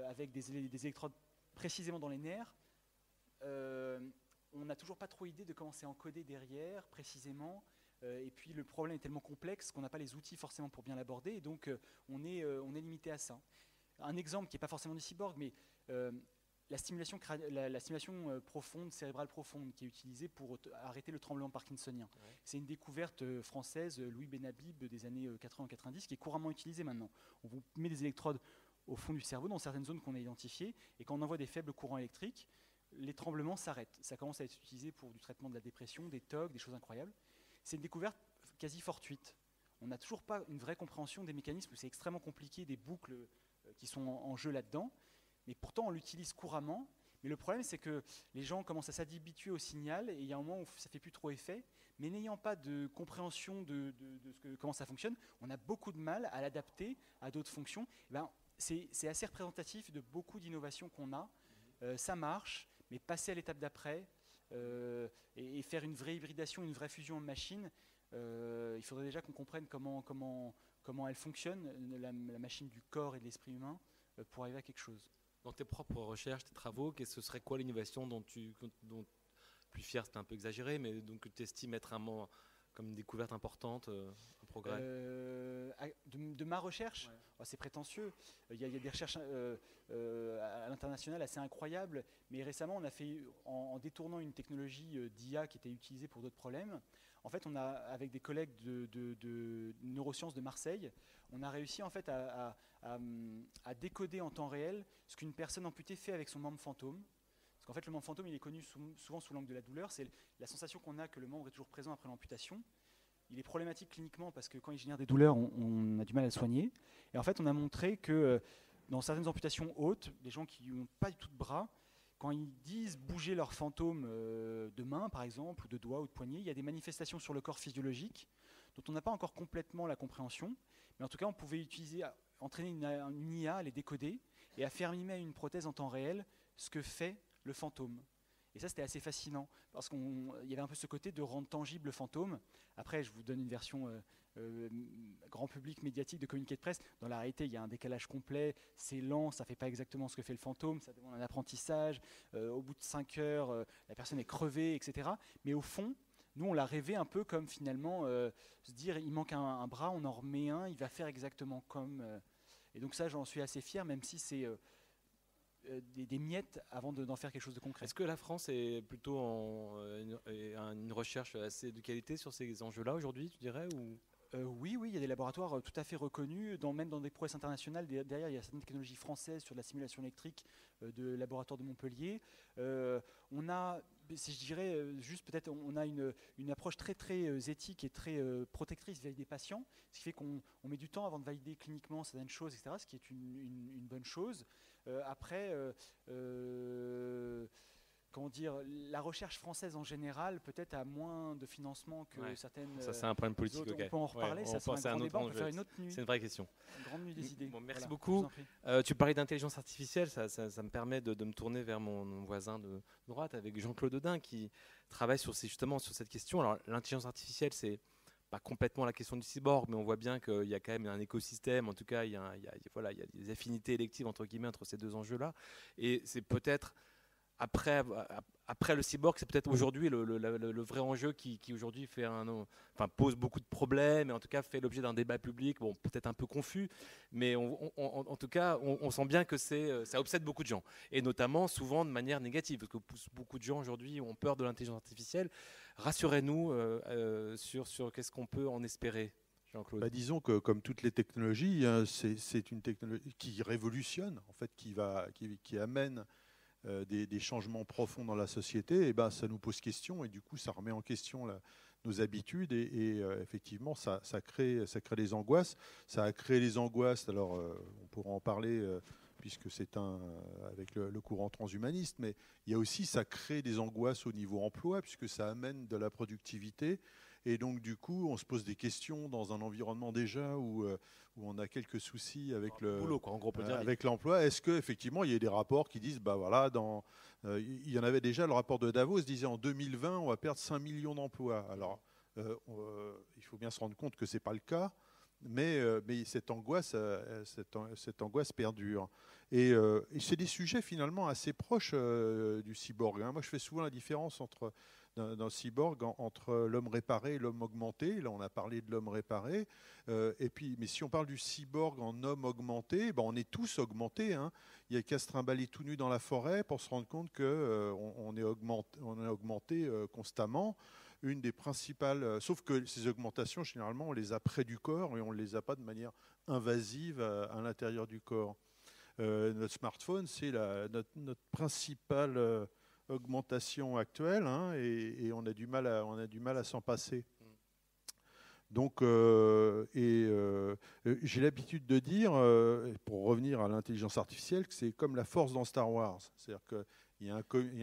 avec des électrodes précisément dans les nerfs, on n'a toujours pas trop idée de comment c'est encodé derrière, précisément. Et puis le problème est tellement complexe qu'on n'a pas les outils forcément pour bien l'aborder, et donc on est limité à ça. Un exemple qui n'est pas forcément du cyborg, mais la stimulation profonde, cérébrale profonde, qui est utilisée pour arrêter le tremblement parkinsonien. Ouais. C'est une découverte française, Louis Benhabib, des années 80-90, qui est couramment utilisée maintenant. On vous met des électrodes au fond du cerveau, dans certaines zones qu'on a identifiées, et quand on envoie des faibles courants électriques, les tremblements s'arrêtent. Ça commence à être utilisé pour du traitement de la dépression, des TOC, des choses incroyables. C'est une découverte quasi fortuite. On n'a toujours pas une vraie compréhension des mécanismes, c'est extrêmement compliqué, des boucles qui sont en jeu là-dedans, mais pourtant on l'utilise couramment. Mais le problème, c'est que les gens commencent à s'habituer au signal, et il y a un moment où ça ne fait plus trop effet, mais n'ayant pas de compréhension de comment ça fonctionne, on a beaucoup de mal à l'adapter à d'autres fonctions. C'est assez représentatif de beaucoup d'innovations qu'on a. Ça marche, mais passer à l'étape d'après, et faire une vraie hybridation, une vraie fusion en machine, il faudrait déjà qu'on comprenne comment elle fonctionne, la machine du corps et de l'esprit humain, pour arriver à quelque chose. Dans tes propres recherches, tes travaux, ce serait quoi l'innovation dont plus fier, c'est un peu exagéré, mais donc tu estimes être comme une découverte importante, un progrès? De ma recherche, c'est prétentieux. Il y a des recherches à l'international assez incroyables, mais récemment on a fait, en détournant une technologie d'IA qui était utilisée pour d'autres problèmes, en fait on a, avec des collègues de neurosciences de Marseille, on a réussi en fait à décoder en temps réel ce qu'une personne amputée fait avec son membre fantôme. Parce qu'en fait, le membre fantôme, il est connu souvent sous l'angle de la douleur. C'est la sensation qu'on a que le membre est toujours présent après l'amputation. Il est problématique cliniquement parce que quand il génère des douleurs, on a du mal à le soigner. Et en fait, on a montré que dans certaines amputations hautes, les gens qui n'ont pas du tout de bras, quand ils disent bouger leur fantôme de main, par exemple, ou de doigt ou de poignet, il y a des manifestations sur le corps physiologique dont on n'a pas encore complètement la compréhension. Mais en tout cas, on pouvait entraîner une IA à les décoder et à faire mimer à une prothèse en temps réel ce que fait le fantôme. Et ça, c'était assez fascinant, parce qu'il y avait un peu ce côté de rendre tangible le fantôme. Après, je vous donne une version grand public médiatique de communiqué de presse. Dans la réalité, il y a un décalage complet, c'est lent, ça ne fait pas exactement ce que fait le fantôme, ça demande un apprentissage. Au bout de 5 heures, la personne est crevée, etc. Mais au fond, nous, on l'a rêvé un peu comme finalement se dire, il manque un bras, on en remet un, il va faire exactement comme... et donc ça, j'en suis assez fier, même si c'est... des miettes avant d'en faire quelque chose de concret. Est-ce que la France est plutôt une recherche assez de qualité sur ces enjeux-là aujourd'hui, tu dirais ou... Oui, il y a des laboratoires tout à fait reconnus, même dans des prouesses internationales. Derrière, il y a certaines technologies françaises sur la simulation électrique de laboratoire de Montpellier. On a, si je dirais, juste peut-être, on a une approche très éthique et très protectrice vis-à-vis des patients, ce qui fait qu'on met du temps avant de valider cliniquement certaines choses, etc., ce qui est une bonne chose. Après, comment dire, la recherche française en général peut-être a moins de financement que certaines. Ça, c'est un problème politique. Autres. On peut en reparler, ça c'est un grand débat, on peut faire une autre nuit. C'est une vraie question. Une grande nuit des idées. Bon, merci beaucoup. Tu parlais d'intelligence artificielle, ça me permet de me tourner vers mon voisin de droite avec Jean-Claude Audin qui travaille justement sur cette question. Alors, l'intelligence artificielle, c'est pas complètement la question du cyborg, mais on voit bien qu'il y a quand même un écosystème, en tout cas il y a des affinités électives entre guillemets entre ces deux enjeux-là, et c'est peut-être après le cyborg, c'est peut-être aujourd'hui le vrai enjeu qui aujourd'hui pose beaucoup de problèmes, et en tout cas fait l'objet d'un débat public, bon, peut-être un peu confus, mais en tout cas, on sent bien que ça obsède beaucoup de gens, et notamment souvent de manière négative, parce que beaucoup de gens aujourd'hui ont peur de l'intelligence artificielle. Rassurez-nous sur qu'est-ce qu'on peut en espérer, Jean-Claude. Disons que comme toutes les technologies, c'est une technologie qui révolutionne, en fait, qui amène des changements profonds dans la société. Et ça nous pose question, et du coup ça remet en question nos habitudes, et effectivement ça crée des angoisses. Ça a créé les angoisses, alors on pourra en parler puisque c'est avec le courant transhumaniste, mais il y a aussi, ça crée des angoisses au niveau emploi, puisque ça amène de la productivité. Et donc, du coup, on se pose des questions dans un environnement déjà où on a quelques soucis avec avec l'emploi. Est-ce qu'effectivement, il y a des rapports qui disent, il y en avait déjà, le rapport de Davos disait en 2020, on va perdre 5 millions d'emplois. Alors, il faut bien se rendre compte que ce n'est pas le cas, mais cette angoisse perdure. Et c'est des sujets finalement assez proches du cyborg. Moi, je fais souvent la différence dans le cyborg entre l'homme réparé et l'homme augmenté. Là, on a parlé de l'homme réparé. Mais si on parle du cyborg en homme augmenté, on est tous augmentés. Hein. Il n'y a qu'à se trimballer tout nu dans la forêt pour se rendre compte qu'on est augmenté constamment. Une des principales, sauf que ces augmentations, généralement, on les a près du corps et on ne les a pas de manière invasive à l'intérieur du corps. Notre smartphone, c'est notre principale augmentation actuelle, hein, et on a du mal à s'en passer. Donc, j'ai l'habitude de dire, pour revenir à l'intelligence artificielle, que c'est comme la force dans Star Wars. C'est-à-dire qu'il y a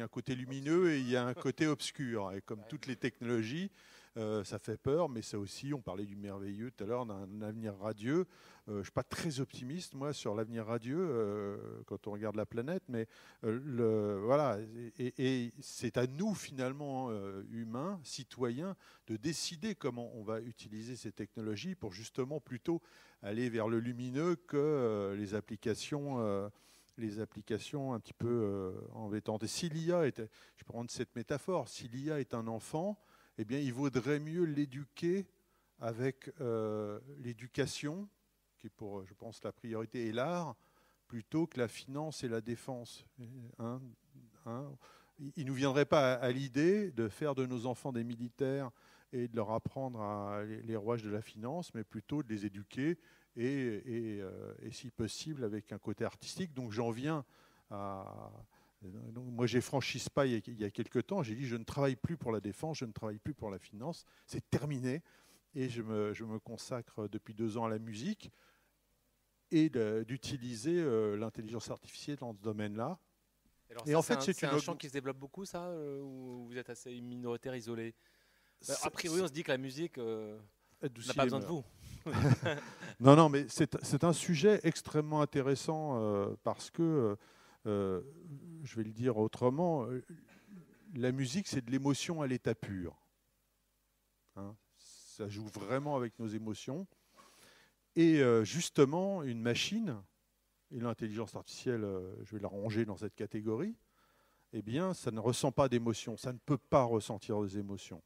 un côté lumineux et il y a un côté obscur. Et comme toutes les technologies, Ça fait peur, mais ça aussi, on parlait du merveilleux tout à l'heure, d'un avenir radieux. Je ne suis pas très optimiste, moi, sur l'avenir radieux, quand on regarde la planète, mais voilà. Et c'est à nous, finalement, humains, citoyens, de décider comment on va utiliser ces technologies pour justement plutôt aller vers le lumineux que les applications un petit peu embêtantes. Et si l'IA je peux prendre cette métaphore, si l'IA est un enfant, eh bien, il vaudrait mieux l'éduquer avec l'éducation, qui est pour, je pense, la priorité, et l'art, plutôt que la finance et la défense. Il ne nous viendrait pas à l'idée de faire de nos enfants des militaires et de leur apprendre les rouages de la finance, mais plutôt de les éduquer et si possible avec un côté artistique. Donc j'en viens à... Donc, moi j'ai franchi ce pas il y a quelques temps, j'ai dit je ne travaille plus pour la défense, je ne travaille plus pour la finance, c'est terminé, et je me consacre depuis 2 ans à la musique et d'utiliser l'intelligence artificielle dans ce domaine-là. Alors et ça, en fait c'est un champ qui se développe beaucoup, ça, ou vous êtes assez minoritaire, isolé? A priori on se dit que la musique n'a pas besoin de vous. Non, mais c'est un sujet extrêmement intéressant parce que, je vais le dire autrement, la musique, c'est de l'émotion à l'état pur. Ça joue vraiment avec nos émotions. Et justement, une machine, et l'intelligence artificielle, je vais la ranger dans cette catégorie, eh bien, ça ne ressent pas d'émotions, ça ne peut pas ressentir des émotions.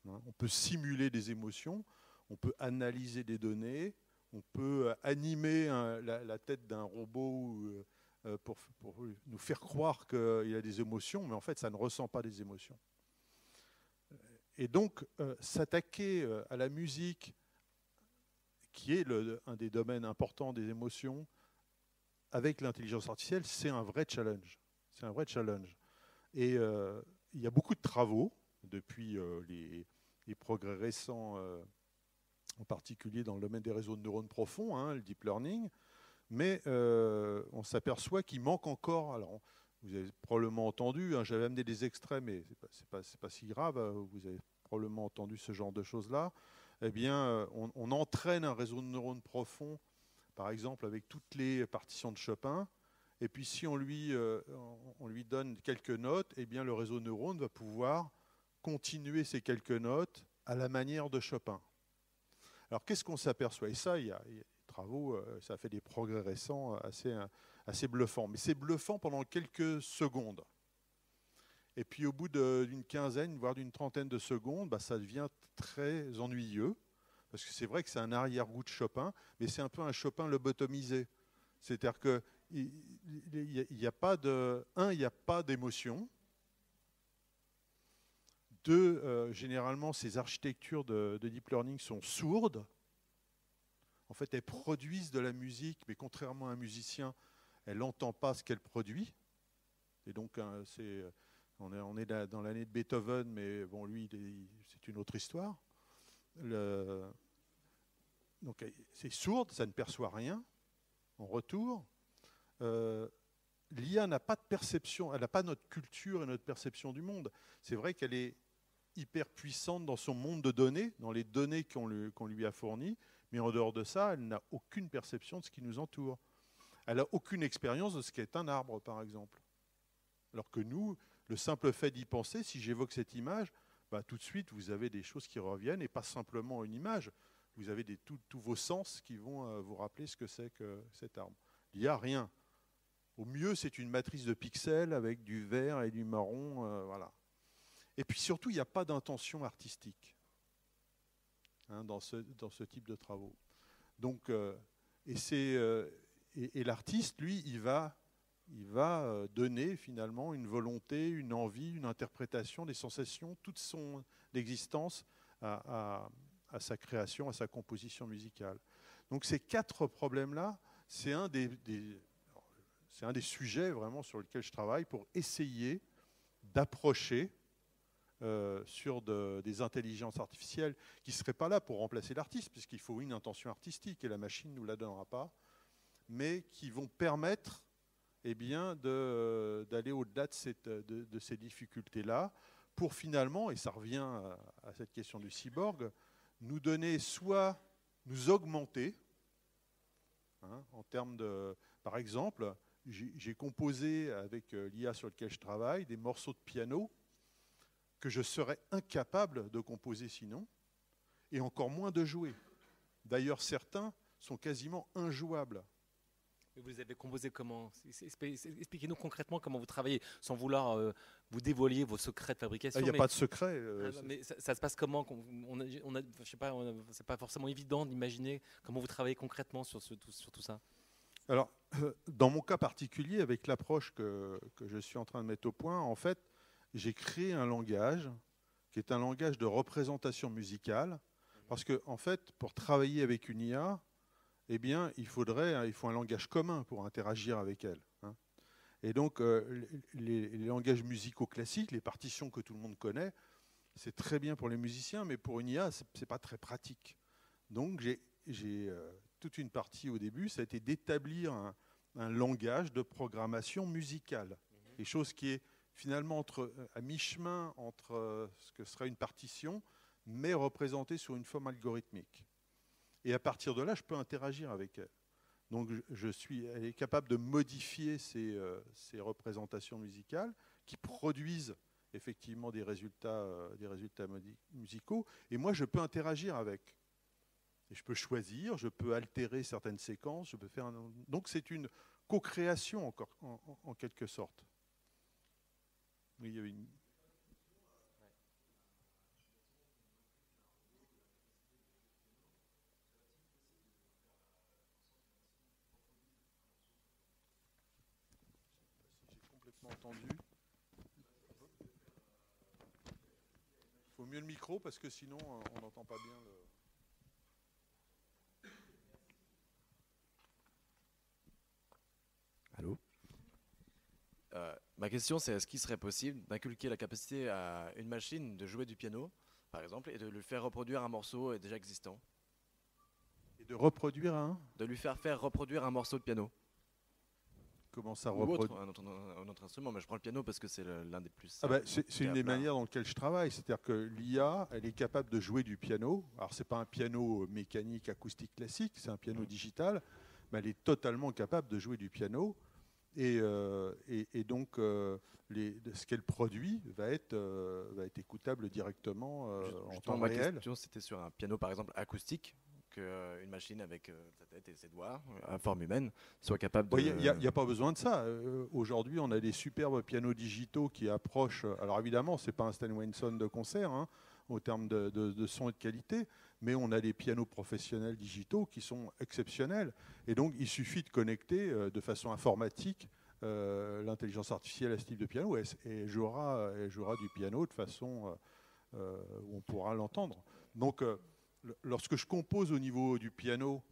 On peut simuler des émotions, on peut analyser des données, on peut animer la tête d'un robot pour nous faire croire qu'il y a des émotions, mais en fait, ça ne ressent pas des émotions. Et donc, s'attaquer à la musique, qui est un des domaines importants des émotions, avec l'intelligence artificielle, c'est un vrai challenge. C'est un vrai challenge. Et il y a beaucoup de travaux depuis les progrès récents, en particulier dans le domaine des réseaux de neurones profonds, le deep learning, mais on s'aperçoit qu'il manque encore. Alors, vous avez probablement entendu, j'avais amené des extraits, mais c'est pas si grave, vous avez probablement entendu ce genre de choses-là. Eh bien, on entraîne un réseau de neurones profonds, par exemple, avec toutes les partitions de Chopin, et puis si on lui donne quelques notes, eh bien, le réseau de neurones va pouvoir continuer ces quelques notes à la manière de Chopin. Alors, qu'est-ce qu'on s'aperçoit? Et ça, il y a des travaux, ça a fait des progrès récents assez bluffants. Mais c'est bluffant pendant quelques secondes. Et puis, au bout d'une quinzaine, voire d'une trentaine de secondes, ça devient très ennuyeux. Parce que c'est vrai que c'est un arrière-goût de Chopin, mais c'est un peu un Chopin lobotomisé. C'est-à-dire qu'il n'y a pas d'émotion. 2, généralement, ces architectures de deep learning sont sourdes. En fait, elles produisent de la musique, mais contrairement à un musicien, elle n'entend pas ce qu'elle produit. Et donc, on est dans l'année de Beethoven, mais bon, lui, c'est une autre histoire. Donc, c'est sourde, ça ne perçoit rien. En retour, l'IA n'a pas de perception, elle n'a pas notre culture et notre perception du monde. C'est vrai qu'elle est hyper puissante dans son monde de données, dans les données qu'on lui a fournies, mais en dehors de ça, elle n'a aucune perception de ce qui nous entoure. Elle n'a aucune expérience de ce qu'est un arbre, par exemple. Alors que nous, le simple fait d'y penser, si j'évoque cette image, tout de suite, vous avez des choses qui reviennent, et pas simplement une image. Vous avez tous vos sens qui vont vous rappeler ce que c'est que cet arbre. Il n'y a rien. Au mieux, c'est une matrice de pixels avec du vert et du marron, voilà. Et puis surtout, il n'y a pas d'intention artistique dans ce type de travaux. Donc, et l'artiste, lui, il va donner finalement une volonté, une envie, une interprétation, des sensations, toute son existence à sa création, à sa composition musicale. Donc ces 4 problèmes-là, c'est un des sujets vraiment sur lesquels je travaille pour essayer d'approcher sur des intelligences artificielles qui ne seraient pas là pour remplacer l'artiste, puisqu'il faut une intention artistique et la machine ne nous la donnera pas, mais qui vont permettre d'aller au-delà de ces difficultés-là pour finalement, et ça revient à cette question du cyborg, nous donner soit nous augmenter, en termes de... Par exemple, j'ai composé avec l'IA sur lequel je travaille des morceaux de piano que je serais incapable de composer sinon, et encore moins de jouer. D'ailleurs, certains sont quasiment injouables. Vous les avez composés comment? Expliquez-nous concrètement comment vous travaillez, sans vouloir vous dévoiler vos secrets de fabrication. Il n'y a pas de secret. Mais ça se passe comment? Je sais pas, c'est pas forcément évident d'imaginer comment vous travaillez concrètement sur tout ça. Alors, dans mon cas particulier, avec l'approche que je suis en train de mettre au point, en fait, j'ai créé un langage qui est un langage de représentation musicale, parce que, en fait, pour travailler avec une IA, eh bien, il faut un langage commun pour interagir avec elle. Et donc, les langages musicaux classiques, les partitions que tout le monde connaît, c'est très bien pour les musiciens, mais pour une IA, c'est pas très pratique. Donc, j'ai toute une partie au début, ça a été d'établir un langage de programmation musicale. Quelque chose qui est finalement à mi-chemin entre ce que serait une partition, mais représentée sous une forme algorithmique. Et à partir de là, je peux interagir avec elle. Donc, elle est capable de modifier ces représentations musicales qui produisent effectivement des résultats musicaux. Et moi, je peux interagir avec. Et je peux choisir, je peux altérer certaines séquences, je peux faire donc c'est une co-création en quelque sorte. Oui, il y a une... Entendu. Il faut mieux le micro parce que sinon on n'entend pas bien le... Allô ? Ma question c'est est-ce qu'il serait possible d'inculquer la capacité à une machine de jouer du piano, par exemple, et de lui faire reproduire un morceau déjà existant ? Et de reproduire un ? De lui faire reproduire un morceau de piano. Comment ça reproduire un autre instrument, mais je prends le piano parce que c'est l'un des plus... c'est une des manières dans lesquelles je travaille, c'est-à-dire que l'IA, elle est capable de jouer du piano. Alors, ce n'est pas un piano mécanique, acoustique classique, c'est un piano digital, mais elle est totalement capable de jouer du piano. Et donc, ce qu'elle produit va être écoutable directement en temps réel. Ma question, c'était sur un piano, par exemple, acoustique, qu'une machine avec sa tête et ses doigts, à forme humaine, soit capable de... Il n'y a pas besoin de ça. Aujourd'hui, on a des superbes pianos digitaux qui approchent... Alors évidemment, ce n'est pas un Steinway-son de concert, au terme de son et de qualité, mais on a des pianos professionnels digitaux qui sont exceptionnels. Et donc, il suffit de connecter de façon informatique l'intelligence artificielle à ce type de piano et elle jouera du piano de façon où on pourra l'entendre. Donc, lorsque je compose au niveau du piano,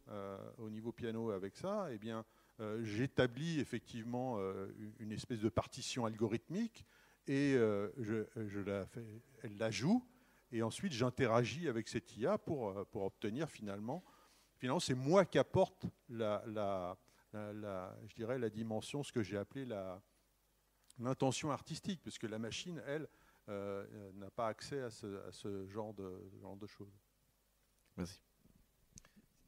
avec ça, eh bien, j'établis effectivement une espèce de partition algorithmique et elle la joue. Et ensuite, j'interagis avec cette IA pour obtenir finalement, c'est moi qui apporte je dirais la dimension, ce que j'ai appelé l'intention artistique, parce que la machine, elle, n'a pas accès à ce genre de choses. Merci.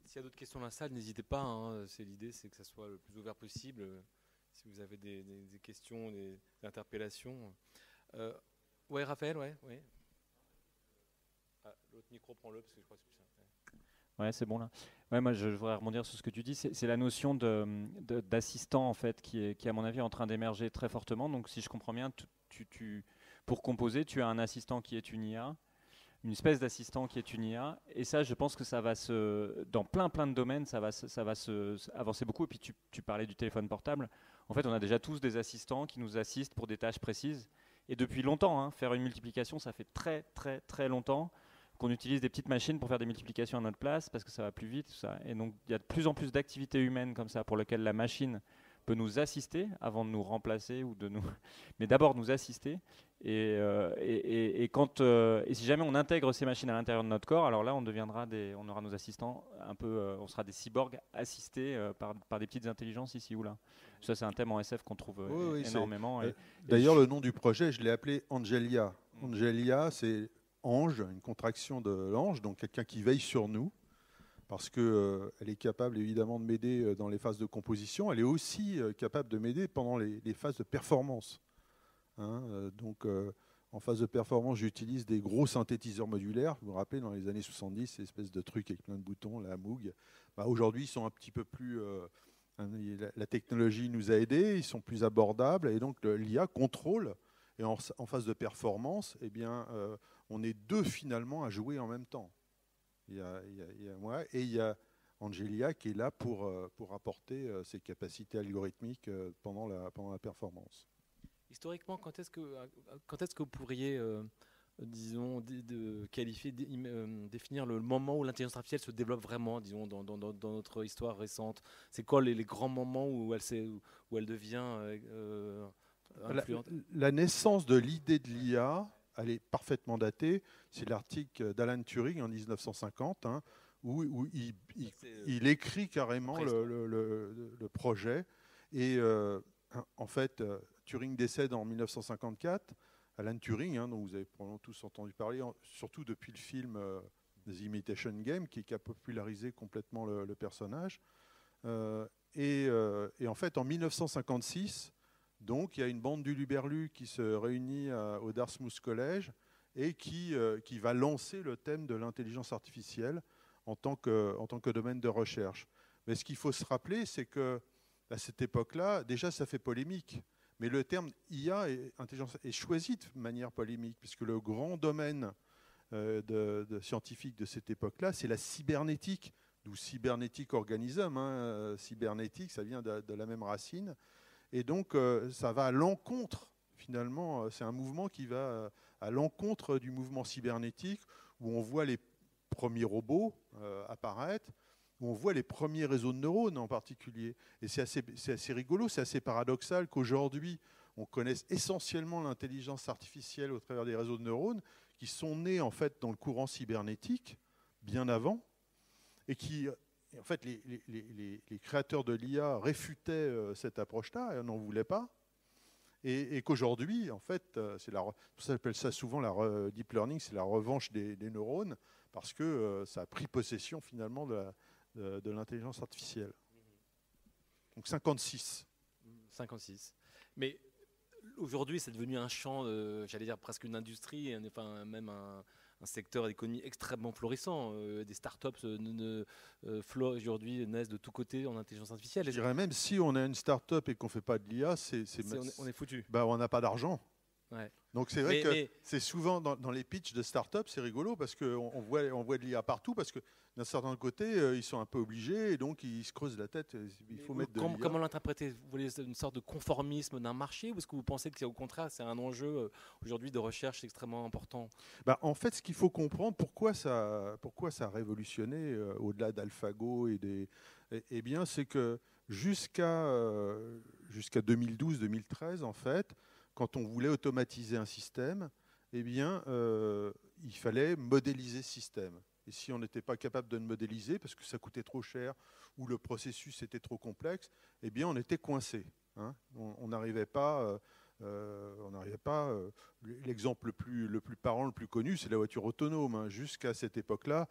S'il y a d'autres questions dans la salle, n'hésitez pas. L'idée, c'est que ça soit le plus ouvert possible. Si vous avez des questions, des interpellations. Ouais, Raphaël, ouais. L'autre micro, prends-le parce que je crois que c'est plus simple. Ouais, c'est bon là. Ouais, moi, je voudrais rebondir sur ce que tu dis. C'est la notion d'assistant en fait qui est à mon avis en train d'émerger très fortement. Donc, si je comprends bien, pour composer, tu as un assistant qui est une IA. Une espèce d'assistant qui est une IA, et ça, je pense que ça va dans plein de domaines, ça va se avancer beaucoup. Et puis tu parlais du téléphone portable. En fait, on a déjà tous des assistants qui nous assistent pour des tâches précises. Et depuis longtemps, faire une multiplication, ça fait très longtemps qu'on utilise des petites machines pour faire des multiplications à notre place parce que ça va plus vite, tout ça. Et donc, il y a de plus en plus d'activités humaines comme ça pour lesquelles la machine peut nous assister avant de nous remplacer mais d'abord nous assister. Et si jamais on intègre ces machines à l'intérieur de notre corps, alors là on aura nos assistants un peu, on sera des cyborgs assistés par des petites intelligences ici ou là. Ça c'est un thème en SF qu'on trouve énormément. D'ailleurs le nom du projet je l'ai appelé Angelia. Angelia, c'est ange, une contraction de l'ange, donc quelqu'un qui veille sur nous, parce qu'elle est capable évidemment de m'aider dans les phases de composition. Elle est aussi capable de m'aider pendant les phases de performance. Donc, en phase de performance, j'utilise des gros synthétiseurs modulaires. Vous vous rappelez, dans les années 70, ces espèces de trucs avec plein de boutons, la Moog. Aujourd'hui, ils sont un petit peu plus... la technologie nous a aidés, ils sont plus abordables, et donc l'IA contrôle. Et en phase de performance, eh bien, on est deux finalement à jouer en même temps. Il y a moi et il y a Angelia qui est là pour apporter ses capacités algorithmiques pendant la performance. Historiquement, quand est-ce que vous pourriez, disons, qualifier, définir le moment où l'intelligence artificielle se développe vraiment, disons, dans notre histoire récente? C'est quoi les grands moments où elle devient influente? La naissance de l'idée de l'IA, elle est parfaitement datée. C'est l'article d'Alan Turing en 1950, où il écrit carrément le projet. Et en fait, Turing décède en 1954. Alan Turing, dont vous avez probablement tous entendu parler, surtout depuis le film The Imitation Game, qui a popularisé complètement le personnage. Et en fait, en 1956, donc, il y a une bande d'Huluberlus qui se réunit au Dartmouth College et qui va lancer le thème de l'intelligence artificielle en tant que domaine de recherche. Mais ce qu'il faut se rappeler, c'est qu'à cette époque-là, déjà, ça fait polémique. Mais le terme IA est choisi de manière polémique, puisque le grand domaine de scientifique de cette époque-là, c'est la cybernétique, d'où cybernétique organisme. Cybernétique, ça vient de la même racine. Et donc, ça va à l'encontre, finalement, c'est un mouvement qui va à l'encontre du mouvement cybernétique, où on voit les premiers robots apparaître, où on voit les premiers réseaux de neurones en particulier. Et c'est assez rigolo, c'est assez paradoxal qu'aujourd'hui, on connaisse essentiellement l'intelligence artificielle au travers des réseaux de neurones, qui sont nés en fait dans le courant cybernétique, bien avant, et qui... En fait, les créateurs de l'IA réfutaient cette approche-là et n'en voulaient pas. Et qu'aujourd'hui, en fait, ça appelle ça souvent la deep learning, c'est la revanche des neurones, parce que ça a pris possession finalement de l'intelligence artificielle. Donc 56. 56. Mais aujourd'hui, c'est devenu un champ, j'allais dire presque une industrie, enfin même un secteur d'économie extrêmement florissant. Des startups aujourd'hui naissent de tous côtés en intelligence artificielle. Je dirais même si on a une startup et qu'on ne fait pas de l'IA, on est foutu. On n'a pas d'argent. Ouais. Donc c'est vrai que c'est souvent dans les pitchs de start-up, c'est rigolo parce qu'on voit de l'IA partout, parce que d'un certain côté, ils sont un peu obligés et donc ils se creusent la tête. Il faut mettre de l'IA. Comment l'interpréter? Vous voulez une sorte de conformisme d'un marché, ou est-ce que vous pensez que au contraire c'est un enjeu aujourd'hui de recherche extrêmement important? En fait, ce qu'il faut comprendre, pourquoi ça a révolutionné au-delà d'AlphaGo eh bien, c'est que jusqu'à 2012-2013, en fait, quand on voulait automatiser un système, eh bien, il fallait modéliser ce système. Et si on n'était pas capable de le modéliser, parce que ça coûtait trop cher ou le processus était trop complexe, eh bien, on était coincé. On n'arrivait pas. L'exemple le plus parlant, le plus connu, c'est la voiture autonome. Jusqu'à cette époque-là,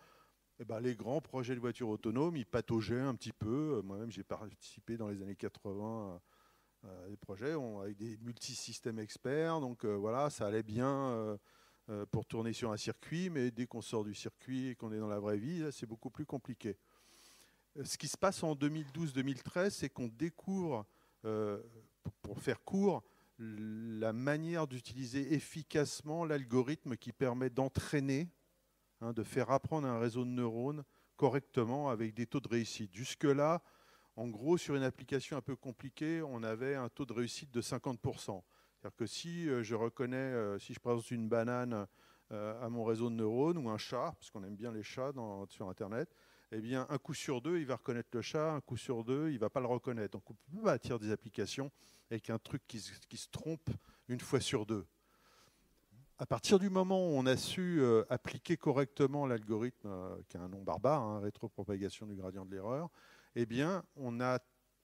les grands projets de voitures autonomes, ils pataugeaient un petit peu. Moi-même, j'ai participé dans les années 80 à des projets avec des multisystèmes experts. Donc voilà, ça allait bien pour tourner sur un circuit, mais dès qu'on sort du circuit et qu'on est dans la vraie vie, c'est beaucoup plus compliqué. Ce qui se passe en 2012-2013, c'est qu'on découvre, pour faire court, la manière d'utiliser efficacement l'algorithme qui permet d'entraîner, de faire apprendre un réseau de neurones correctement avec des taux de réussite. Jusque-là, en gros, sur une application un peu compliquée, on avait un taux de réussite de 50%. C'est-à-dire que si si je présente une banane à mon réseau de neurones ou un chat, parce qu'on aime bien les chats sur Internet, eh bien, un coup sur deux, il va reconnaître le chat, un coup sur deux, il ne va pas le reconnaître. Donc, on peut bâtir des applications avec un truc qui se trompe une fois sur deux. À partir du moment où on a su appliquer correctement l'algorithme, qui a un nom barbare, rétropropagation du gradient de l'erreur, eh bien, on a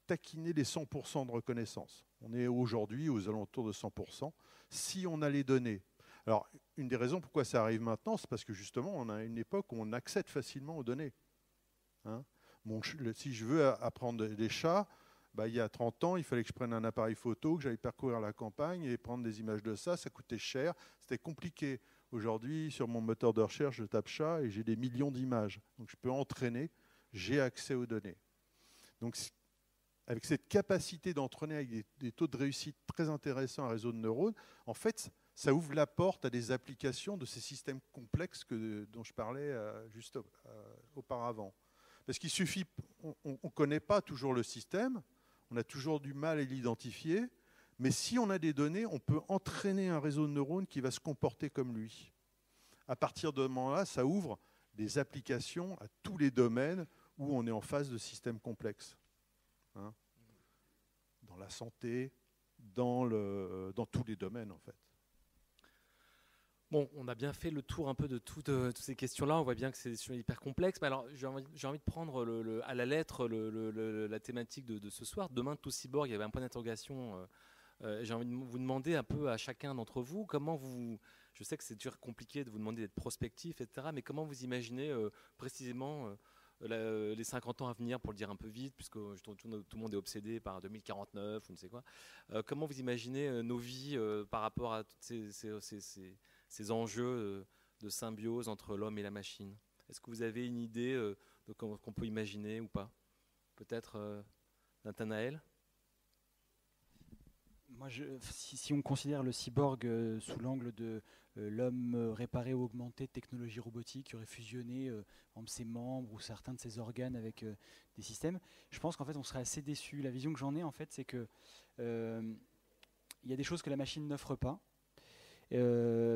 taquiné les 100% de reconnaissance. On est aujourd'hui aux alentours de 100%, si on a les données. Alors, une des raisons pourquoi ça arrive maintenant, c'est parce que justement, on a une époque où on accède facilement aux données. Hein, si je veux apprendre des chats, il y a 30 ans, il fallait que je prenne un appareil photo, que j'aille parcourir la campagne et prendre des images de ça coûtait cher, c'était compliqué. Aujourd'hui, sur mon moteur de recherche, je tape chat et j'ai des millions d'images. Donc je peux entraîner, j'ai accès aux données. Donc avec cette capacité d'entraîner avec des taux de réussite très intéressants à un réseau de neurones, en fait, ça ouvre la porte à des applications de ces systèmes complexes dont je parlais juste auparavant. Parce qu'il suffit, on ne connaît pas toujours le système, on a toujours du mal à l'identifier, mais si on a des données, on peut entraîner un réseau de neurones qui va se comporter comme lui. À partir de ce moment-là, ça ouvre des applications à tous les domaines où on est en phase de systèmes complexes. Hein, dans la santé, dans tous les domaines en fait. Bon, on a bien fait le tour un peu de toutes ces questions-là. On voit bien que c'est hyper complexe. Mais alors, j'ai envie de prendre à la lettre la thématique de ce soir. Demain, tout cyborg, il y avait un point d'interrogation. J'ai envie de vous demander un peu à chacun d'entre vous, je sais que c'est toujours compliqué de vous demander d'être prospectif, etc. Mais comment vous imaginez précisément les 50 ans à venir, pour le dire un peu vite, puisque tout le monde est obsédé par 2049 ou ne sais quoi. Comment vous imaginez nos vies par rapport à tous ces enjeux de symbiose entre l'homme et la machine? Est-ce que vous avez une idée de comment qu'on peut imaginer ou pas? Peut-être Nathanaël? Moi, si on considère le cyborg sous l'angle de l'homme réparé ou augmenté de technologie robotique qui aurait fusionné ses membres ou certains de ses organes avec des systèmes, je pense qu'en fait on serait assez déçu. La vision que j'en ai en fait, c'est que il y a des choses que la machine n'offre pas.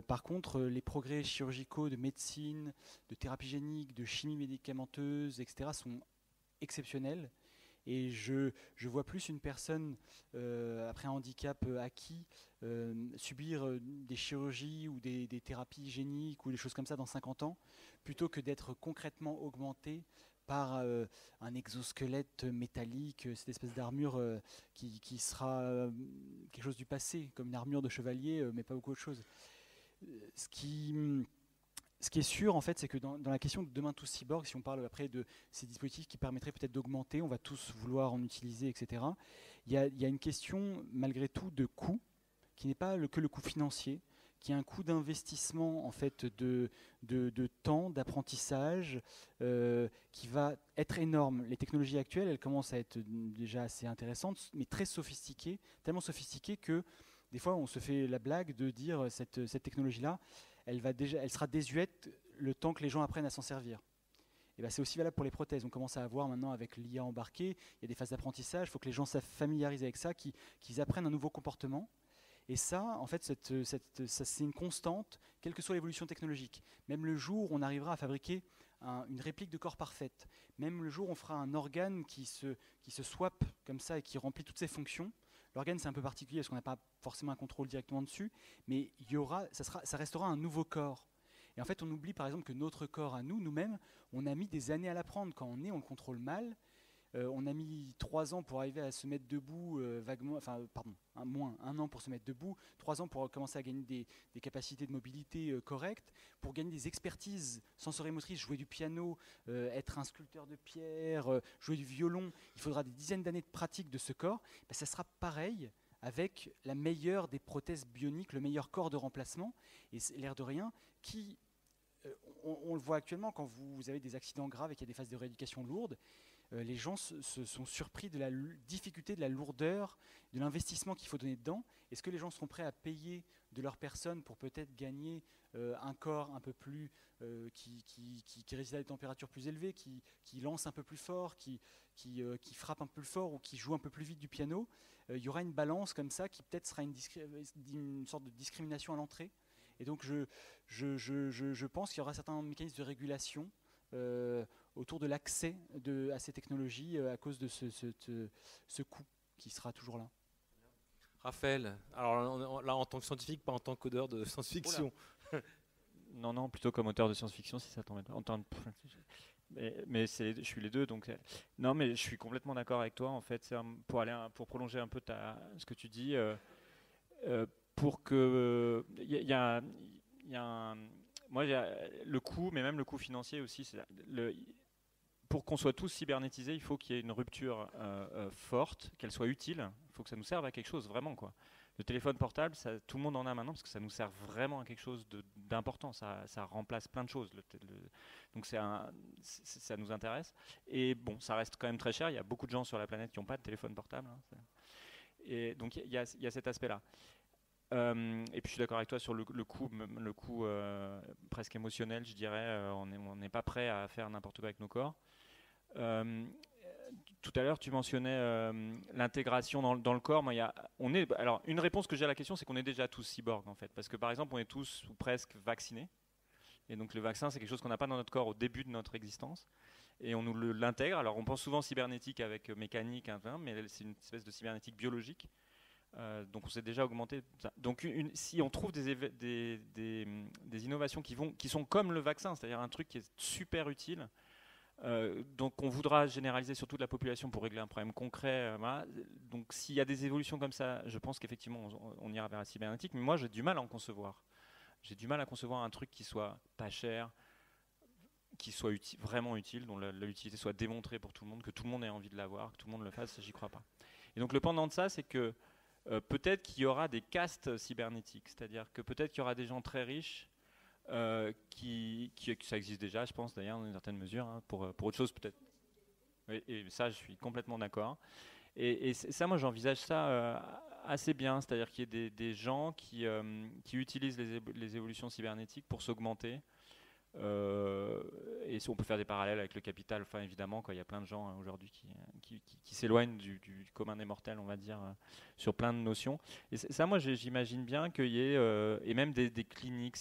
Par contre, les progrès chirurgicaux de médecine, de thérapie génique, de chimie médicamenteuse, etc. sont exceptionnels. Et je vois plus une personne, après un handicap acquis, subir des chirurgies ou des thérapies géniques ou des choses comme ça dans 50 ans, plutôt que d'être concrètement augmenté par un exosquelette métallique, cette espèce d'armure qui sera quelque chose du passé, comme une armure de chevalier, mais pas beaucoup autre chose. Ce qui est sûr, en fait, c'est que dans la question de demain tout cyborg, si on parle après de ces dispositifs qui permettraient peut-être d'augmenter, on va tous vouloir en utiliser, etc. Il y a une question, malgré tout, de coût, qui n'est pas que le coût financier, qui est un coût d'investissement en fait de temps, d'apprentissage, qui va être énorme. Les technologies actuelles, elles commencent à être déjà assez intéressantes, mais très sophistiquées, tellement sophistiquées que des fois on se fait la blague de dire cette technologie-là, elle sera désuète le temps que les gens apprennent à s'en servir. Et ben c'est aussi valable pour les prothèses. On commence à avoir maintenant avec l'IA embarquée, il y a des phases d'apprentissage, il faut que les gens se familiarisent avec ça, qu'ils apprennent un nouveau comportement. Et ça, en fait, c'est une constante, quelle que soit l'évolution technologique. Même le jour où on arrivera à fabriquer une réplique de corps parfaite, même le jour où on fera un organe qui se swap comme ça et qui remplit toutes ses fonctions. L'organe, c'est un peu particulier parce qu'on n'a pas forcément un contrôle directement dessus, mais ça restera un nouveau corps. Et en fait, on oublie par exemple que notre corps à nous-mêmes, on a mis des années à l'apprendre. Quand on est, on le contrôle mal. On a mis 3 ans pour arriver à se mettre debout, un an pour se mettre debout, 3 ans pour commencer à gagner des capacités de mobilité correctes, pour gagner des expertises sensorimotrices, jouer du piano, être un sculpteur de pierre, jouer du violon. Il faudra des dizaines d'années de pratique de ce corps. Ça sera pareil avec la meilleure des prothèses bioniques, le meilleur corps de remplacement. Et l'air de rien, on le voit actuellement quand vous avez des accidents graves et qu'il y a des phases de rééducation lourdes, les gens se sont surpris de la difficulté, de la lourdeur, de l'investissement qu'il faut donner dedans. Est-ce que les gens seront prêts à payer de leur personne pour peut-être gagner un corps un peu plus qui résiste à des températures plus élevées, qui lance un peu plus fort, qui frappe un peu plus fort ou qui joue un peu plus vite du piano? Il y aura une balance comme ça qui peut-être sera une sorte de discrimination à l'entrée. Et donc je pense qu'il y aura certains mécanismes de régulation autour de l'accès à ces technologies à cause de ce coût qui sera toujours là. Raphaël, alors là en tant que scientifique, pas en tant qu'auteur de science-fiction. Non, plutôt comme auteur de science-fiction si ça t'embête. Mais je suis les deux, donc non, mais je suis complètement d'accord avec toi en fait. Pour prolonger un peu ce que tu dis, pour que moi, le coût, mais même le coût financier aussi, pour qu'on soit tous cybernétisés, il faut qu'il y ait une rupture forte, qu'elle soit utile. Il faut que ça nous serve à quelque chose, vraiment, quoi. Le téléphone portable, tout le monde en a maintenant parce que ça nous sert vraiment à quelque chose d'important. Ça remplace plein de choses. Donc ça nous intéresse. Et bon, ça reste quand même très cher. Il y a beaucoup de gens sur la planète qui n'ont pas de téléphone portable. Hein. Et donc il y a cet aspect-là. Et puis je suis d'accord avec toi sur le coût presque émotionnel, je dirais. On n'est pas prêt à faire n'importe quoi avec nos corps. Tout à l'heure, tu mentionnais l'intégration dans le corps. Moi, alors, une réponse que j'ai à la question, c'est qu'on est déjà tous cyborgs, en fait. Parce que, par exemple, on est tous ou presque vaccinés. Et donc, le vaccin, c'est quelque chose qu'on n'a pas dans notre corps au début de notre existence. Et on nous l'intègre. Alors, on pense souvent cybernétique avec mécanique, mais c'est une espèce de cybernétique biologique. Donc, on s'est déjà augmenté. Donc, si on trouve des innovations qui sont comme le vaccin, c'est-à-dire un truc qui est super utile, donc on voudra généraliser sur toute la population pour régler un problème concret. Voilà. Donc s'il y a des évolutions comme ça, je pense qu'effectivement on ira vers la cybernétique, mais moi j'ai du mal à en concevoir. J'ai du mal à concevoir un truc qui soit pas cher, qui soit vraiment utile, dont l'utilité soit démontrée pour tout le monde, que tout le monde ait envie de l'avoir, que tout le monde le fasse, j'y crois pas. Et donc le pendant de ça, c'est que peut-être qu'il y aura des castes cybernétiques, c'est-à-dire que peut-être qu'il y aura des gens très riches ça existe déjà, je pense d'ailleurs dans une certaine mesure, hein, pour autre chose peut-être. Oui, et ça, je suis complètement d'accord. Et ça, moi, j'envisage ça assez bien, c'est-à-dire qu'il y ait des gens qui utilisent les évolutions cybernétiques pour s'augmenter. Et on peut faire des parallèles avec le capital, enfin évidemment, il y a plein de gens aujourd'hui qui s'éloignent du commun des mortels, on va dire, sur plein de notions. Et ça, moi, j'imagine bien qu'il y ait, et même des cliniques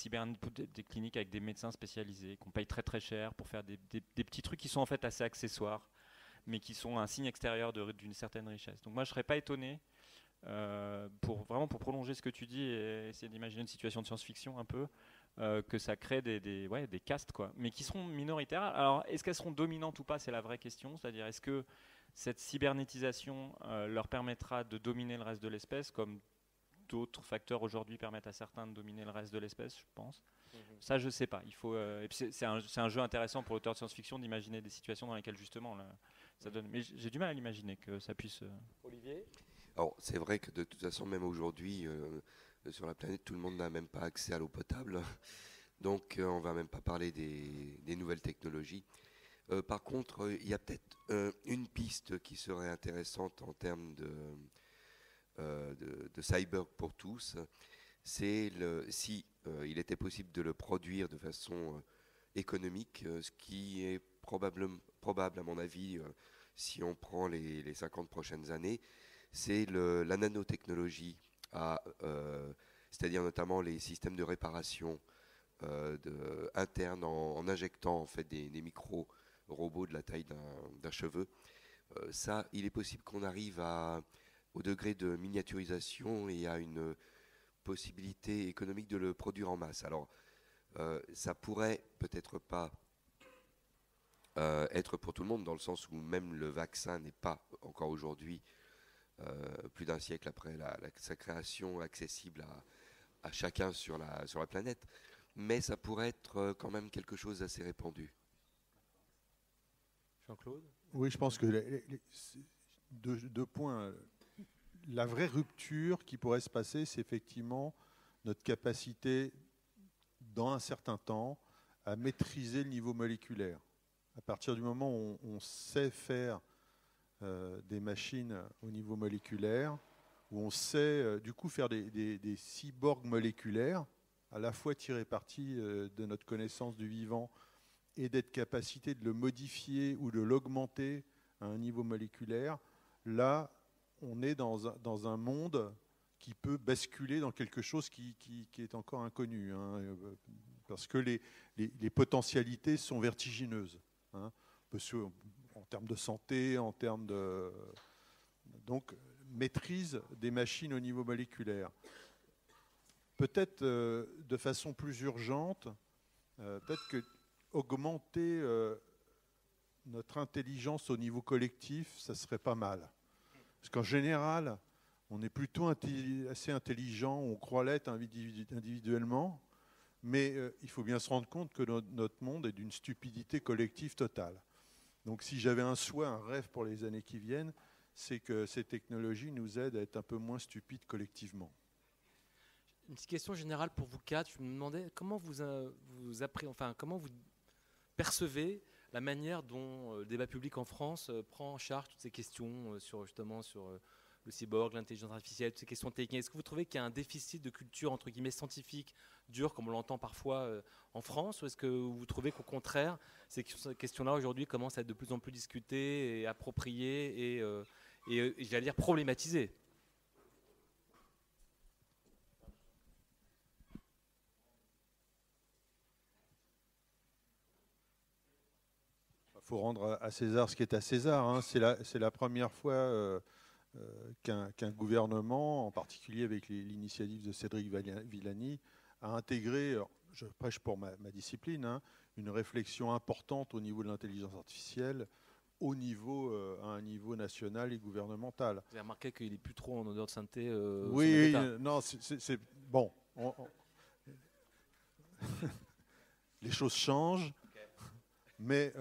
des cliniques avec des médecins spécialisés qu'on paye très très cher pour faire des petits trucs qui sont en fait assez accessoires, mais qui sont un signe extérieur d'une certaine richesse. Donc moi, je ne serais pas étonné, vraiment pour prolonger ce que tu dis et essayer d'imaginer une situation de science-fiction un peu, que ça crée des castes, quoi, mais qui seront minoritaires. Alors, est-ce qu'elles seront dominantes ou pas, c'est la vraie question. C'est-à-dire, est-ce que cette cybernétisation leur permettra de dominer le reste de l'espèce, comme d'autres facteurs aujourd'hui permettent à certains de dominer le reste de l'espèce, je pense. Ça, je ne sais pas. Il faut, et puis c'est un jeu intéressant pour l'auteur de science-fiction d'imaginer des situations dans lesquelles, justement, ça donne. Mais j'ai du mal à l'imaginer que ça puisse... Olivier ? Alors, c'est vrai que de toute façon, même aujourd'hui... sur la planète, tout le monde n'a même pas accès à l'eau potable. Donc, on ne va même pas parler des nouvelles technologies. Par contre, il y a peut-être une piste qui serait intéressante en termes de cyber pour tous. C'est si il était possible de le produire de façon économique, ce qui est probable à mon avis, si on prend les 50 prochaines années, c'est la nanotechnologie. C'est-à-dire notamment les systèmes de réparation internes en injectant en fait des micro-robots de la taille d'un cheveu. Ça, il est possible qu'on arrive au degré de miniaturisation et à une possibilité économique de le produire en masse. Alors, ça pourrait peut-être pas être pour tout le monde, dans le sens où même le vaccin n'est pas encore aujourd'hui plus d'un siècle après sa création, accessible à chacun sur la planète, mais ça pourrait être quand même quelque chose d'assez répandu. Jean-Claude ? Oui, je pense que deux points. La vraie rupture qui pourrait se passer, c'est effectivement notre capacité, dans un certain temps, à maîtriser le niveau moléculaire. À partir du moment où on sait faire des machines au niveau moléculaire, où on sait du coup faire des cyborgs moléculaires, à la fois tirer parti de notre connaissance du vivant et d'être capacité de le modifier ou de l'augmenter à un niveau moléculaire, là, on est dans un monde qui peut basculer dans quelque chose qui est encore inconnu, hein, parce que les potentialités sont vertigineuses. Hein, en termes de santé, en termes de... Donc, maîtrise des machines au niveau moléculaire. Peut-être de façon plus urgente, peut-être que augmenter notre intelligence au niveau collectif, ça serait pas mal. Parce qu'en général, on est plutôt assez intelligent, on croit l'être individuellement, Mais il faut bien se rendre compte que notre monde est d'une stupidité collective totale. Donc si j'avais un souhait, un rêve pour les années qui viennent, c'est que ces technologies nous aident à être un peu moins stupides collectivement. Une petite question générale pour vous quatre. Je me demandais comment comment vous percevez la manière dont le débat public en France prend en charge toutes ces questions sur le cyborg, l'intelligence artificielle, toutes ces questions techniques. Est-ce que vous trouvez qu'il y a un déficit de culture entre guillemets scientifique dure, comme on l'entend parfois en France, ou est-ce que vous trouvez qu'au contraire, ces questions-là aujourd'hui commencent à être de plus en plus discutées et appropriées et j'allais dire problématisées? Il faut rendre à César ce qui est à César. Hein. C'est la première fois qu'un gouvernement, en particulier avec l'initiative de Cédric Villani, a intégré, je prêche pour ma discipline, hein, une réflexion importante au niveau de l'intelligence artificielle, à un niveau national et gouvernemental. Vous avez remarqué qu'il n'est plus trop en odeur de sainteté oui, non, c'est bon. Les choses changent. Mais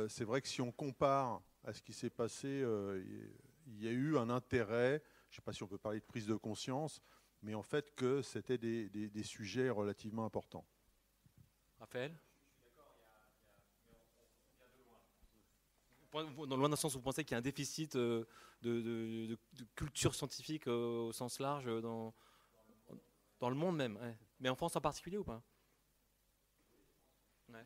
c'est vrai que si on compare à ce qui s'est passé, il y a eu un intérêt, je ne sais pas si on peut parler de prise de conscience, mais en fait que c'était des sujets relativement importants. Raphaël ? Loin d'un sens où vous pensez qu'il y a un déficit de culture scientifique au sens large dans le monde même, ouais. Mais en France en particulier ou pas ? Ouais.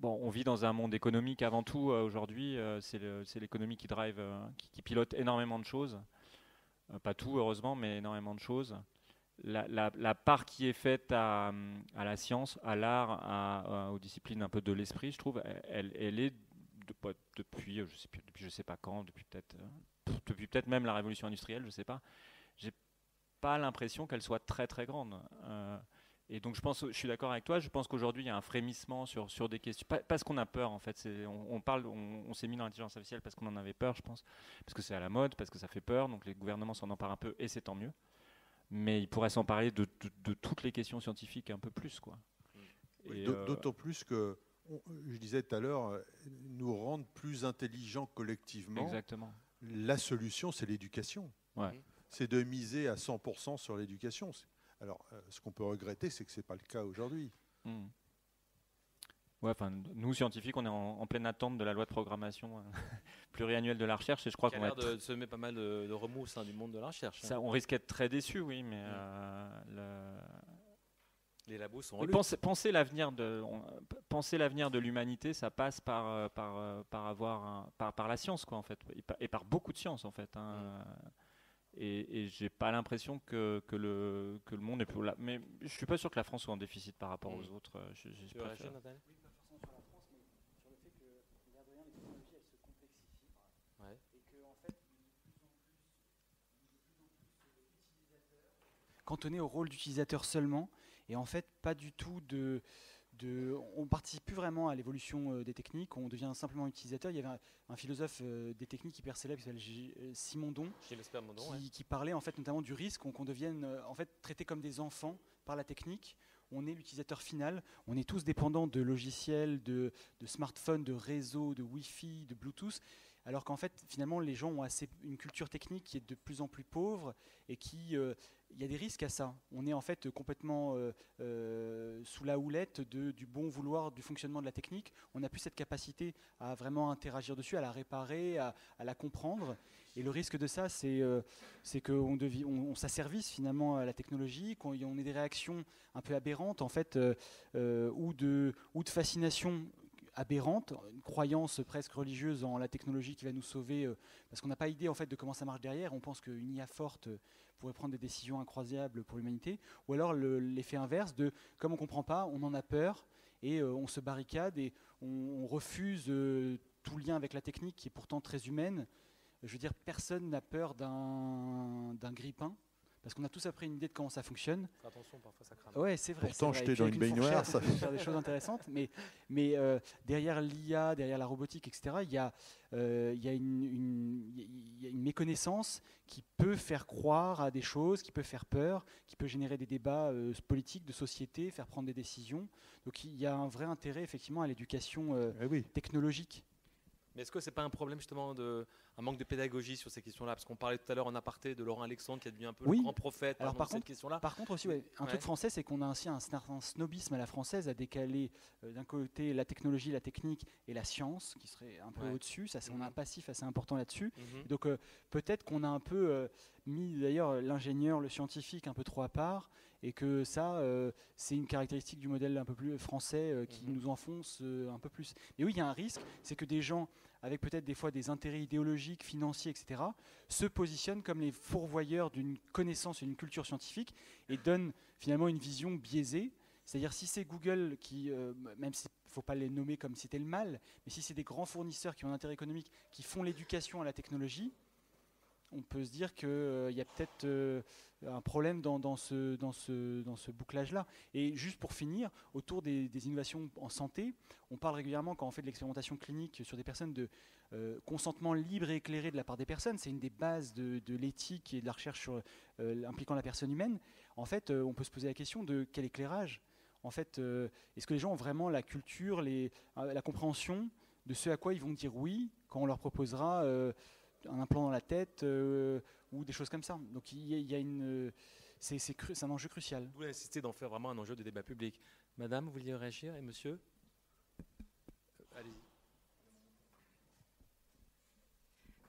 On vit dans un monde économique avant tout aujourd'hui. C'est l'économie qui drive, qui pilote énormément de choses. Pas tout, heureusement, mais énormément de choses. La part qui est faite à la science, à l'art, aux disciplines un peu de l'esprit, je trouve, elle est depuis je sais pas quand, depuis peut-être même la révolution industrielle, je sais pas. J'ai pas l'impression qu'elle soit très très grande. Et donc je suis d'accord avec toi, je pense qu'aujourd'hui il y a un frémissement sur des questions, parce qu'on a peur en fait, on s'est mis dans l'intelligence artificielle parce qu'on en avait peur, je pense, parce que c'est à la mode, parce que ça fait peur, donc les gouvernements s'en emparent un peu et c'est tant mieux. Mais ils pourraient s'emparer de toutes les questions scientifiques un peu plus, quoi. D'autant plus que, je disais tout à l'heure, nous rendre plus intelligents collectivement. Exactement. La solution, c'est l'éducation. Ouais. C'est de miser à 100% sur l'éducation. Alors, ce qu'on peut regretter, c'est que ce n'est pas le cas aujourd'hui. Ouais, nous, scientifiques, on est en pleine attente de la loi de programmation pluriannuelle de la recherche. Et je crois qu'on va de semer pas mal de remous au sein du monde de la recherche. Ça, on risque d'être très déçus, oui, mais les labos sont relus. Penser l'avenir de l'humanité, ça passe par la science, quoi, en fait, et par beaucoup de science, en fait. Hein. Et j'ai pas l'impression que le monde est plus là. Mais je suis pas sûr que la France soit en déficit par rapport aux autres. Tu veux réagir, Nathalie ? Oui, pas forcément sur la France, mais sur le fait que, l'air de rien, les technologies, elles se complexifient. Ouais. Et qu'en fait, de plus en plus utilisateurs, cantonnés au rôle d'utilisateur seulement, et en fait, pas du tout on ne participe plus vraiment à l'évolution des techniques, on devient simplement utilisateur. Il y avait un philosophe des techniques hyper célèbre qui s'appelle Simondon, qui parlait en fait notamment du risque qu'on devienne en fait traités comme des enfants par la technique. On est l'utilisateur final, on est tous dépendants de logiciels, de smartphones, de réseaux, de Wi-Fi, de Bluetooth, alors qu'en fait finalement les gens ont une culture technique qui est de plus en plus pauvre et il y a des risques à ça. On est en fait complètement sous la houlette du bon vouloir du fonctionnement de la technique. On n'a plus cette capacité à vraiment interagir dessus, à la réparer, à la comprendre. Et le risque de ça, c'est qu'on s'asservisse finalement à la technologie, qu'on ait des réactions un peu aberrantes en fait, ou de fascination aberrante, une croyance presque religieuse en la technologie qui va nous sauver, parce qu'on n'a pas idée en fait de comment ça marche derrière. On pense qu'une IA forte pourrait prendre des décisions incroyables pour l'humanité, ou alors l'effet inverse de comme on ne comprend pas, on en a peur et on se barricade et on refuse tout lien avec la technique qui est pourtant très humaine. Je veux dire, personne n'a peur d'un grille-pain. parce qu'on a tous appris une idée de comment ça fonctionne. Attention, parfois ça crame. Ouais, c'est vrai. Pourtant, c'est vrai. j'étais dans une baignoire, ça peut faire des choses intéressantes. Mais derrière l'IA, derrière la robotique, etc., il y a une méconnaissance qui peut faire croire à des choses, qui peut faire peur, qui peut générer des débats politiques, de société, faire prendre des décisions. Donc il y a un vrai intérêt effectivement à l'éducation technologique. Mais est-ce que c'est pas un problème justement un manque de pédagogie sur ces questions-là? Parce qu'on parlait tout à l'heure en aparté de Laurent Alexandre qui est devenu un peu le grand prophète de cette question-là. Par contre aussi, un truc français, c'est qu'on a ainsi un snobisme à la française à décaler d'un côté la technologie, la technique et la science qui serait un peu au-dessus. Ça, on a un passif assez important là-dessus. Donc peut-être qu'on a un peu mis d'ailleurs l'ingénieur, le scientifique un peu trop à part, et que ça, c'est une caractéristique du modèle un peu plus français qui nous enfonce un peu plus. Et oui, il y a un risque, c'est que des gens avec peut-être des fois des intérêts idéologiques, financiers, etc., se positionnent comme les fourvoyeurs d'une connaissance et d'une culture scientifique et donnent finalement une vision biaisée. C'est-à-dire si c'est Google qui, même s'il ne faut pas les nommer comme si c'était le mal, mais si c'est des grands fournisseurs qui ont un intérêt économique, qui font l'éducation à la technologie, on peut se dire qu'il y a peut-être un problème dans ce bouclage-là. Et juste pour finir, autour des innovations en santé, on parle régulièrement quand on fait de l'expérimentation clinique sur des personnes de consentement libre et éclairé de la part des personnes. C'est une des bases de l'éthique et de la recherche impliquant la personne humaine. En fait, on peut se poser la question de quel éclairage. En fait, est-ce que les gens ont vraiment la culture, la compréhension de ce à quoi ils vont dire oui quand on leur proposera un implant dans la tête ou des choses comme ça. Donc c'est un enjeu crucial. Vous voulez insister d'en faire vraiment un enjeu de débat public. Madame, vous vouliez réagir et monsieur? Allez-y.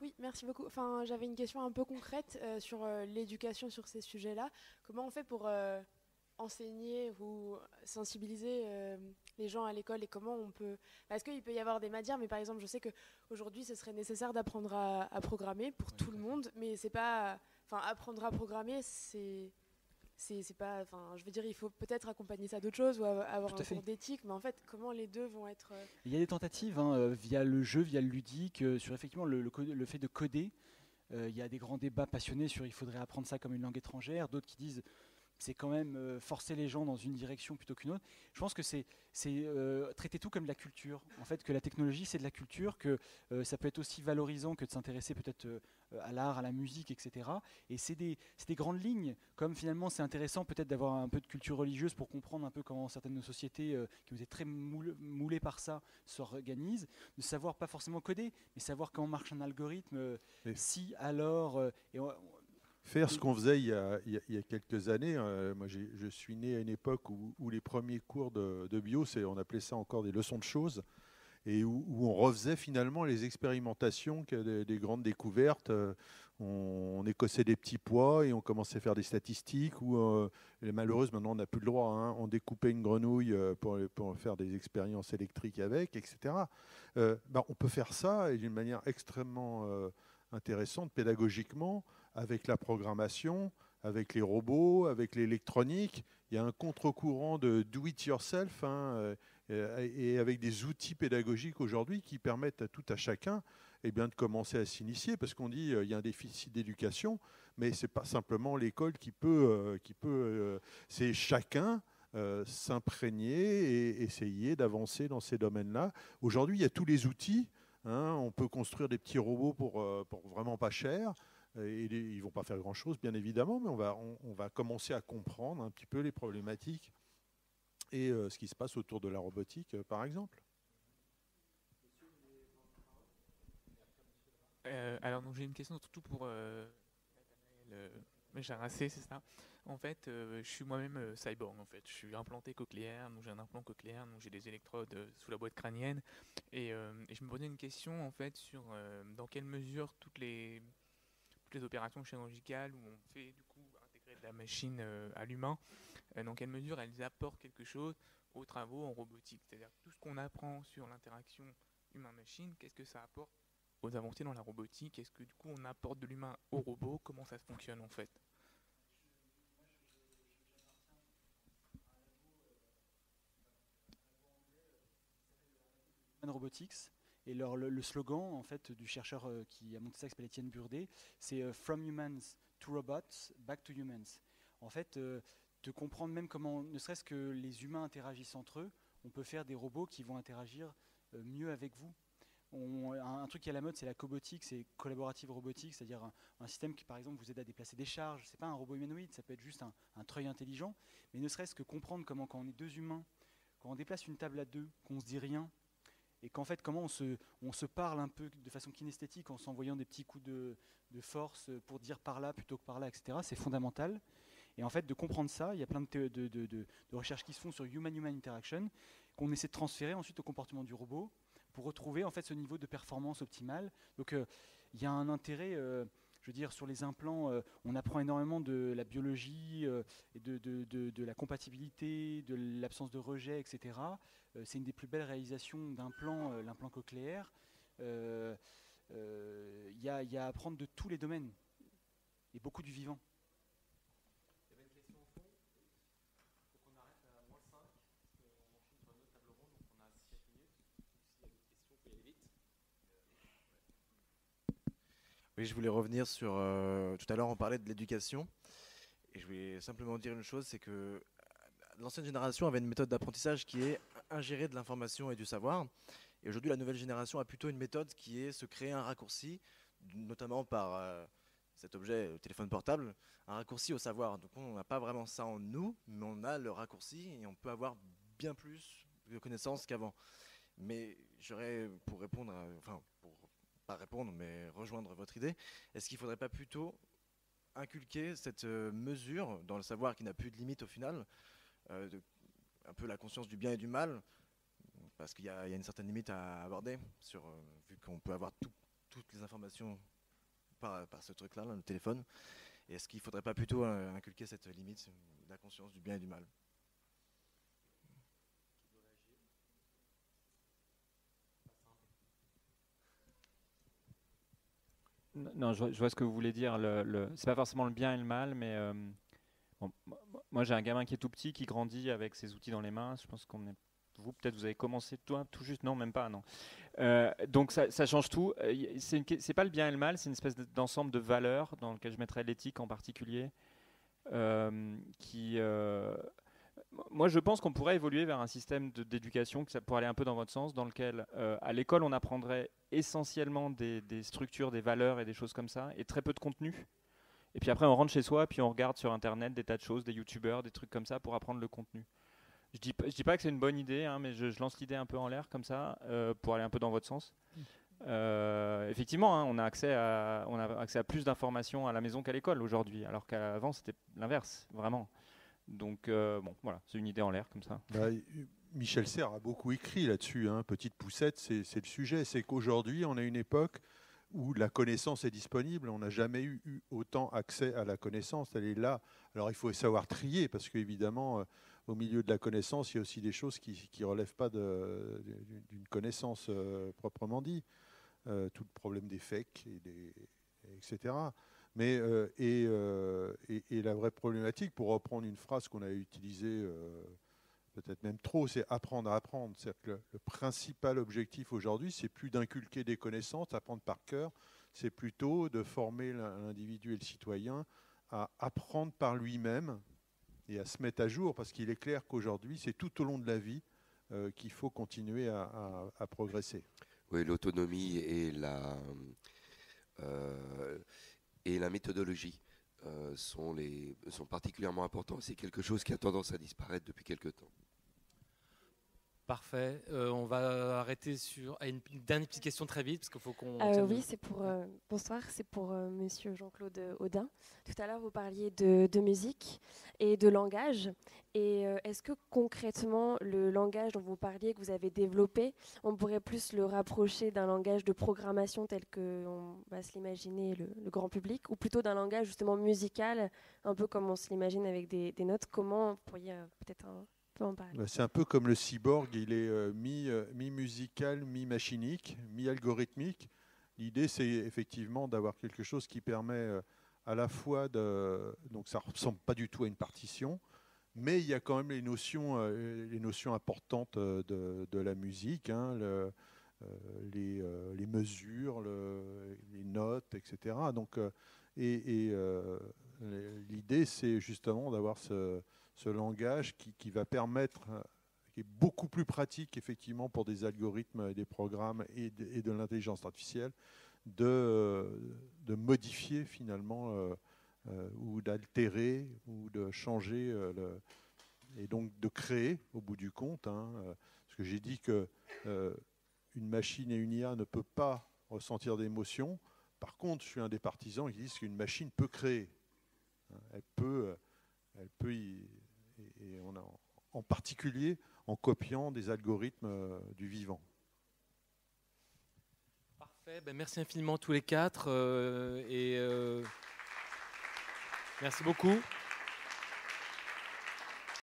Oui, merci beaucoup. Enfin, j'avais une question un peu concrète sur l'éducation sur ces sujets-là. Comment on fait pour enseigner ou sensibiliser les gens à l'école et comment on peut... Est-ce qu'il peut y avoir des matières, mais par exemple, je sais qu'aujourd'hui, ce serait nécessaire d'apprendre à programmer pour tout le monde, mais c'est pas... Enfin, apprendre à programmer, c'est pas... Enfin, je veux dire, il faut peut-être accompagner ça d'autres choses ou avoir un cours d'éthique, mais en fait, comment les deux vont être... Il y a des tentatives via le jeu, via le ludique, sur effectivement le fait de coder. Il y a des grands débats passionnés sur il faudrait apprendre ça comme une langue étrangère, d'autres qui disent... c'est quand même forcer les gens dans une direction plutôt qu'une autre. Je pense que c'est traiter tout comme de la culture. En fait, que la technologie, c'est de la culture, que ça peut être aussi valorisant que de s'intéresser peut-être à l'art, à la musique, etc. Et c'est des grandes lignes. Comme finalement, c'est intéressant peut-être d'avoir un peu de culture religieuse pour comprendre un peu comment certaines de nos sociétés, qui ont été très moulées par ça, s'organisent. De savoir pas forcément coder, mais savoir comment marche un algorithme, si, alors... Faire ce qu'on faisait il y a quelques années. Moi, je suis né à une époque où les premiers cours de bio, on appelait ça encore des leçons de choses, et où on refaisait finalement les expérimentations, des grandes découvertes. On écossait des petits pois et on commençait à faire des statistiques. Malheureusement, maintenant, on n'a plus le droit. On découpait une grenouille pour faire des expériences électriques avec, etc. On peut faire ça d'une manière extrêmement intéressante pédagogiquement, avec la programmation, avec les robots, avec l'électronique. Il y a un contre-courant de do-it-yourself et avec des outils pédagogiques aujourd'hui qui permettent à tout à chacun de commencer à s'initier, parce qu'on dit qu'il y a un déficit d'éducation, mais ce n'est pas simplement l'école qui peut c'est chacun s'imprégner et essayer d'avancer dans ces domaines-là. Aujourd'hui, il y a tous les outils. On peut construire des petits robots pour vraiment pas cher. Ils ne vont pas faire grand-chose, bien évidemment, mais on va commencer à comprendre un petit peu les problématiques et ce qui se passe autour de la robotique, par exemple. Alors, j'ai une question surtout pour Jaracé, c'est ça. En fait, je suis moi-même cyborg. En fait, je suis implanté cochléaire, donc j'ai un implant cochléaire, donc j'ai des électrodes sous la boîte crânienne, et je me posais une question en fait sur dans quelle mesure toutes les opérations chirurgicales où on fait du coup intégrer de la machine à l'humain, dans quelle mesure elles apportent quelque chose aux travaux en robotique. C'est-à-dire tout ce qu'on apprend sur l'interaction humain-machine, qu'est-ce que ça apporte aux avancées dans la robotique? Est-ce que du coup on apporte de l'humain au robot? Comment ça fonctionne en fait? Robotics. Et le slogan en fait du chercheur qui a monté ça, qui s'appelle Étienne Burdet, c'est From Humans to robots, back to humans. En fait, de comprendre même comment, ne serait-ce que les humains interagissent entre eux, on peut faire des robots qui vont interagir mieux avec vous. Un truc qui est à la mode, c'est la cobotique, c'est collaborative robotique, c'est-à-dire un système qui, par exemple, vous aide à déplacer des charges. C'est pas un robot humanoïde, ça peut être juste un treuil intelligent, mais ne serait-ce que comprendre comment, quand on est deux humains, quand on déplace une table à deux, qu'on se dit rien, et qu'en fait, comment on se parle un peu de façon kinesthétique en s'envoyant des petits coups de force pour dire par là plutôt que par là, etc. C'est fondamental. Et en fait, de comprendre ça, il y a plein de recherches qui se font sur human-human interaction, qu'on essaie de transférer ensuite au comportement du robot, pour retrouver en fait ce niveau de performance optimale. Donc il y a un intérêt, je veux dire, sur les implants, on apprend énormément de la biologie, et de la compatibilité, de l'absence de rejet, etc. C'est une des plus belles réalisations d'implants, l'implant cochléaire. Il y a à apprendre de tous les domaines, et beaucoup du vivant. Oui, je voulais revenir sur... tout à l'heure, on parlait de l'éducation. Et je voulais simplement dire une chose, c'est que l'ancienne génération avait une méthode d'apprentissage qui est ingérer de l'information et du savoir. Et aujourd'hui, la nouvelle génération a plutôt une méthode qui est se créer un raccourci, notamment par cet objet, le téléphone portable, un raccourci au savoir. Donc on n'a pas vraiment ça en nous, mais on a le raccourci et on peut avoir bien plus de connaissances qu'avant. Mais j'aurais, pour répondre, pas répondre, mais rejoindre votre idée, est-ce qu'il ne faudrait pas plutôt inculquer cette mesure dans le savoir qui n'a plus de limite au final, un peu la conscience du bien et du mal, parce qu'il y a une certaine limite à aborder, vu qu'on peut avoir toutes les informations par ce truc-là, le téléphone. Et est-ce qu'il ne faudrait pas plutôt inculquer cette limite, la conscience du bien et du mal ? Non, je vois ce que vous voulez dire. C'est pas forcément le bien et le mal, mais bon, moi j'ai un gamin qui est tout petit, qui grandit avec ses outils dans les mains. Je pense qu'on est... Vous, peut-être, vous avez commencé tout juste. Non, même pas, non. Donc ça change tout. C'est pas le bien et le mal, c'est une espèce d'ensemble de valeurs dans lequel je mettrais l'éthique en particulier, moi, je pense qu'on pourrait évoluer vers un système d'éducation pour aller un peu dans votre sens, dans lequel, à l'école, on apprendrait essentiellement des structures, des valeurs et des choses comme ça, et très peu de contenu. Et puis après, on rentre chez soi, puis on regarde sur Internet des tas de choses, des youtubeurs, des trucs comme ça, pour apprendre le contenu. Je dis pas que c'est une bonne idée, hein, mais je lance l'idée un peu en l'air comme ça, pour aller un peu dans votre sens. Effectivement, hein, on a accès à plus d'informations à la maison qu'à l'école aujourd'hui, alors qu'avant, c'était l'inverse, vraiment. Donc, bon, voilà, c'est une idée en l'air comme ça. Michel Serres a beaucoup écrit là-dessus, hein, petite poussette, c'est le sujet. C'est qu'aujourd'hui, on a une époque où la connaissance est disponible. On n'a jamais eu autant accès à la connaissance. Elle est là. Alors, il faut savoir trier, parce qu'évidemment, au milieu de la connaissance, il y a aussi des choses qui ne relèvent pas d'une connaissance proprement dit. Tout le problème des fakes, etc. Mais, et la vraie problématique, pour reprendre une phrase qu'on a utilisée peut-être même trop, c'est apprendre à apprendre. C'est-à-dire que le principal objectif aujourd'hui, c'est plus d'inculquer des connaissances, apprendre par cœur, c'est plutôt de former l'individu et le citoyen à apprendre par lui-même et à se mettre à jour, parce qu'il est clair qu'aujourd'hui, c'est tout au long de la vie qu'il faut continuer à progresser. Oui, l'autonomie et la méthodologie sont particulièrement importants. C'est quelque chose qui a tendance à disparaître depuis quelque temps. Parfait. On va arrêter sur une dernière petite question très vite parce qu'il faut qu'on. Oui, c'est pour bonsoir, c'est pour Monsieur Jean-Claude Audin. Tout à l'heure, vous parliez de musique et de langage. Et est-ce que concrètement, le langage dont vous parliez, que vous avez développé, on pourrait plus le rapprocher d'un langage de programmation tel qu'on va se l'imaginer le grand public, ou plutôt d'un langage justement musical, un peu comme on se l'imagine avec des notes? Comment vous pourriez peut-être en parler? C'est un peu comme le cyborg, il est mi-musical, mi-machinique, mi-algorithmique. L'idée, c'est effectivement d'avoir quelque chose qui permet à la fois donc ça ne ressemble pas du tout à une partition, mais il y a quand même les notions importantes de la musique, hein, les mesures, les notes, etc. Donc, Et l'idée, c'est justement d'avoir ce langage qui va permettre, qui est beaucoup plus pratique effectivement pour des algorithmes, des programmes et de l'intelligence artificielle, de modifier finalement ou d'altérer ou de changer et donc de créer au bout du compte. Parce que j'ai dit que une machine et une IA ne peuvent pas ressentir d'émotions. Par contre, je suis un des partisans qui disent qu'une machine peut créer. Elle peut et on a, en particulier en copiant des algorithmes du vivant. Parfait, merci infiniment tous les quatre merci beaucoup.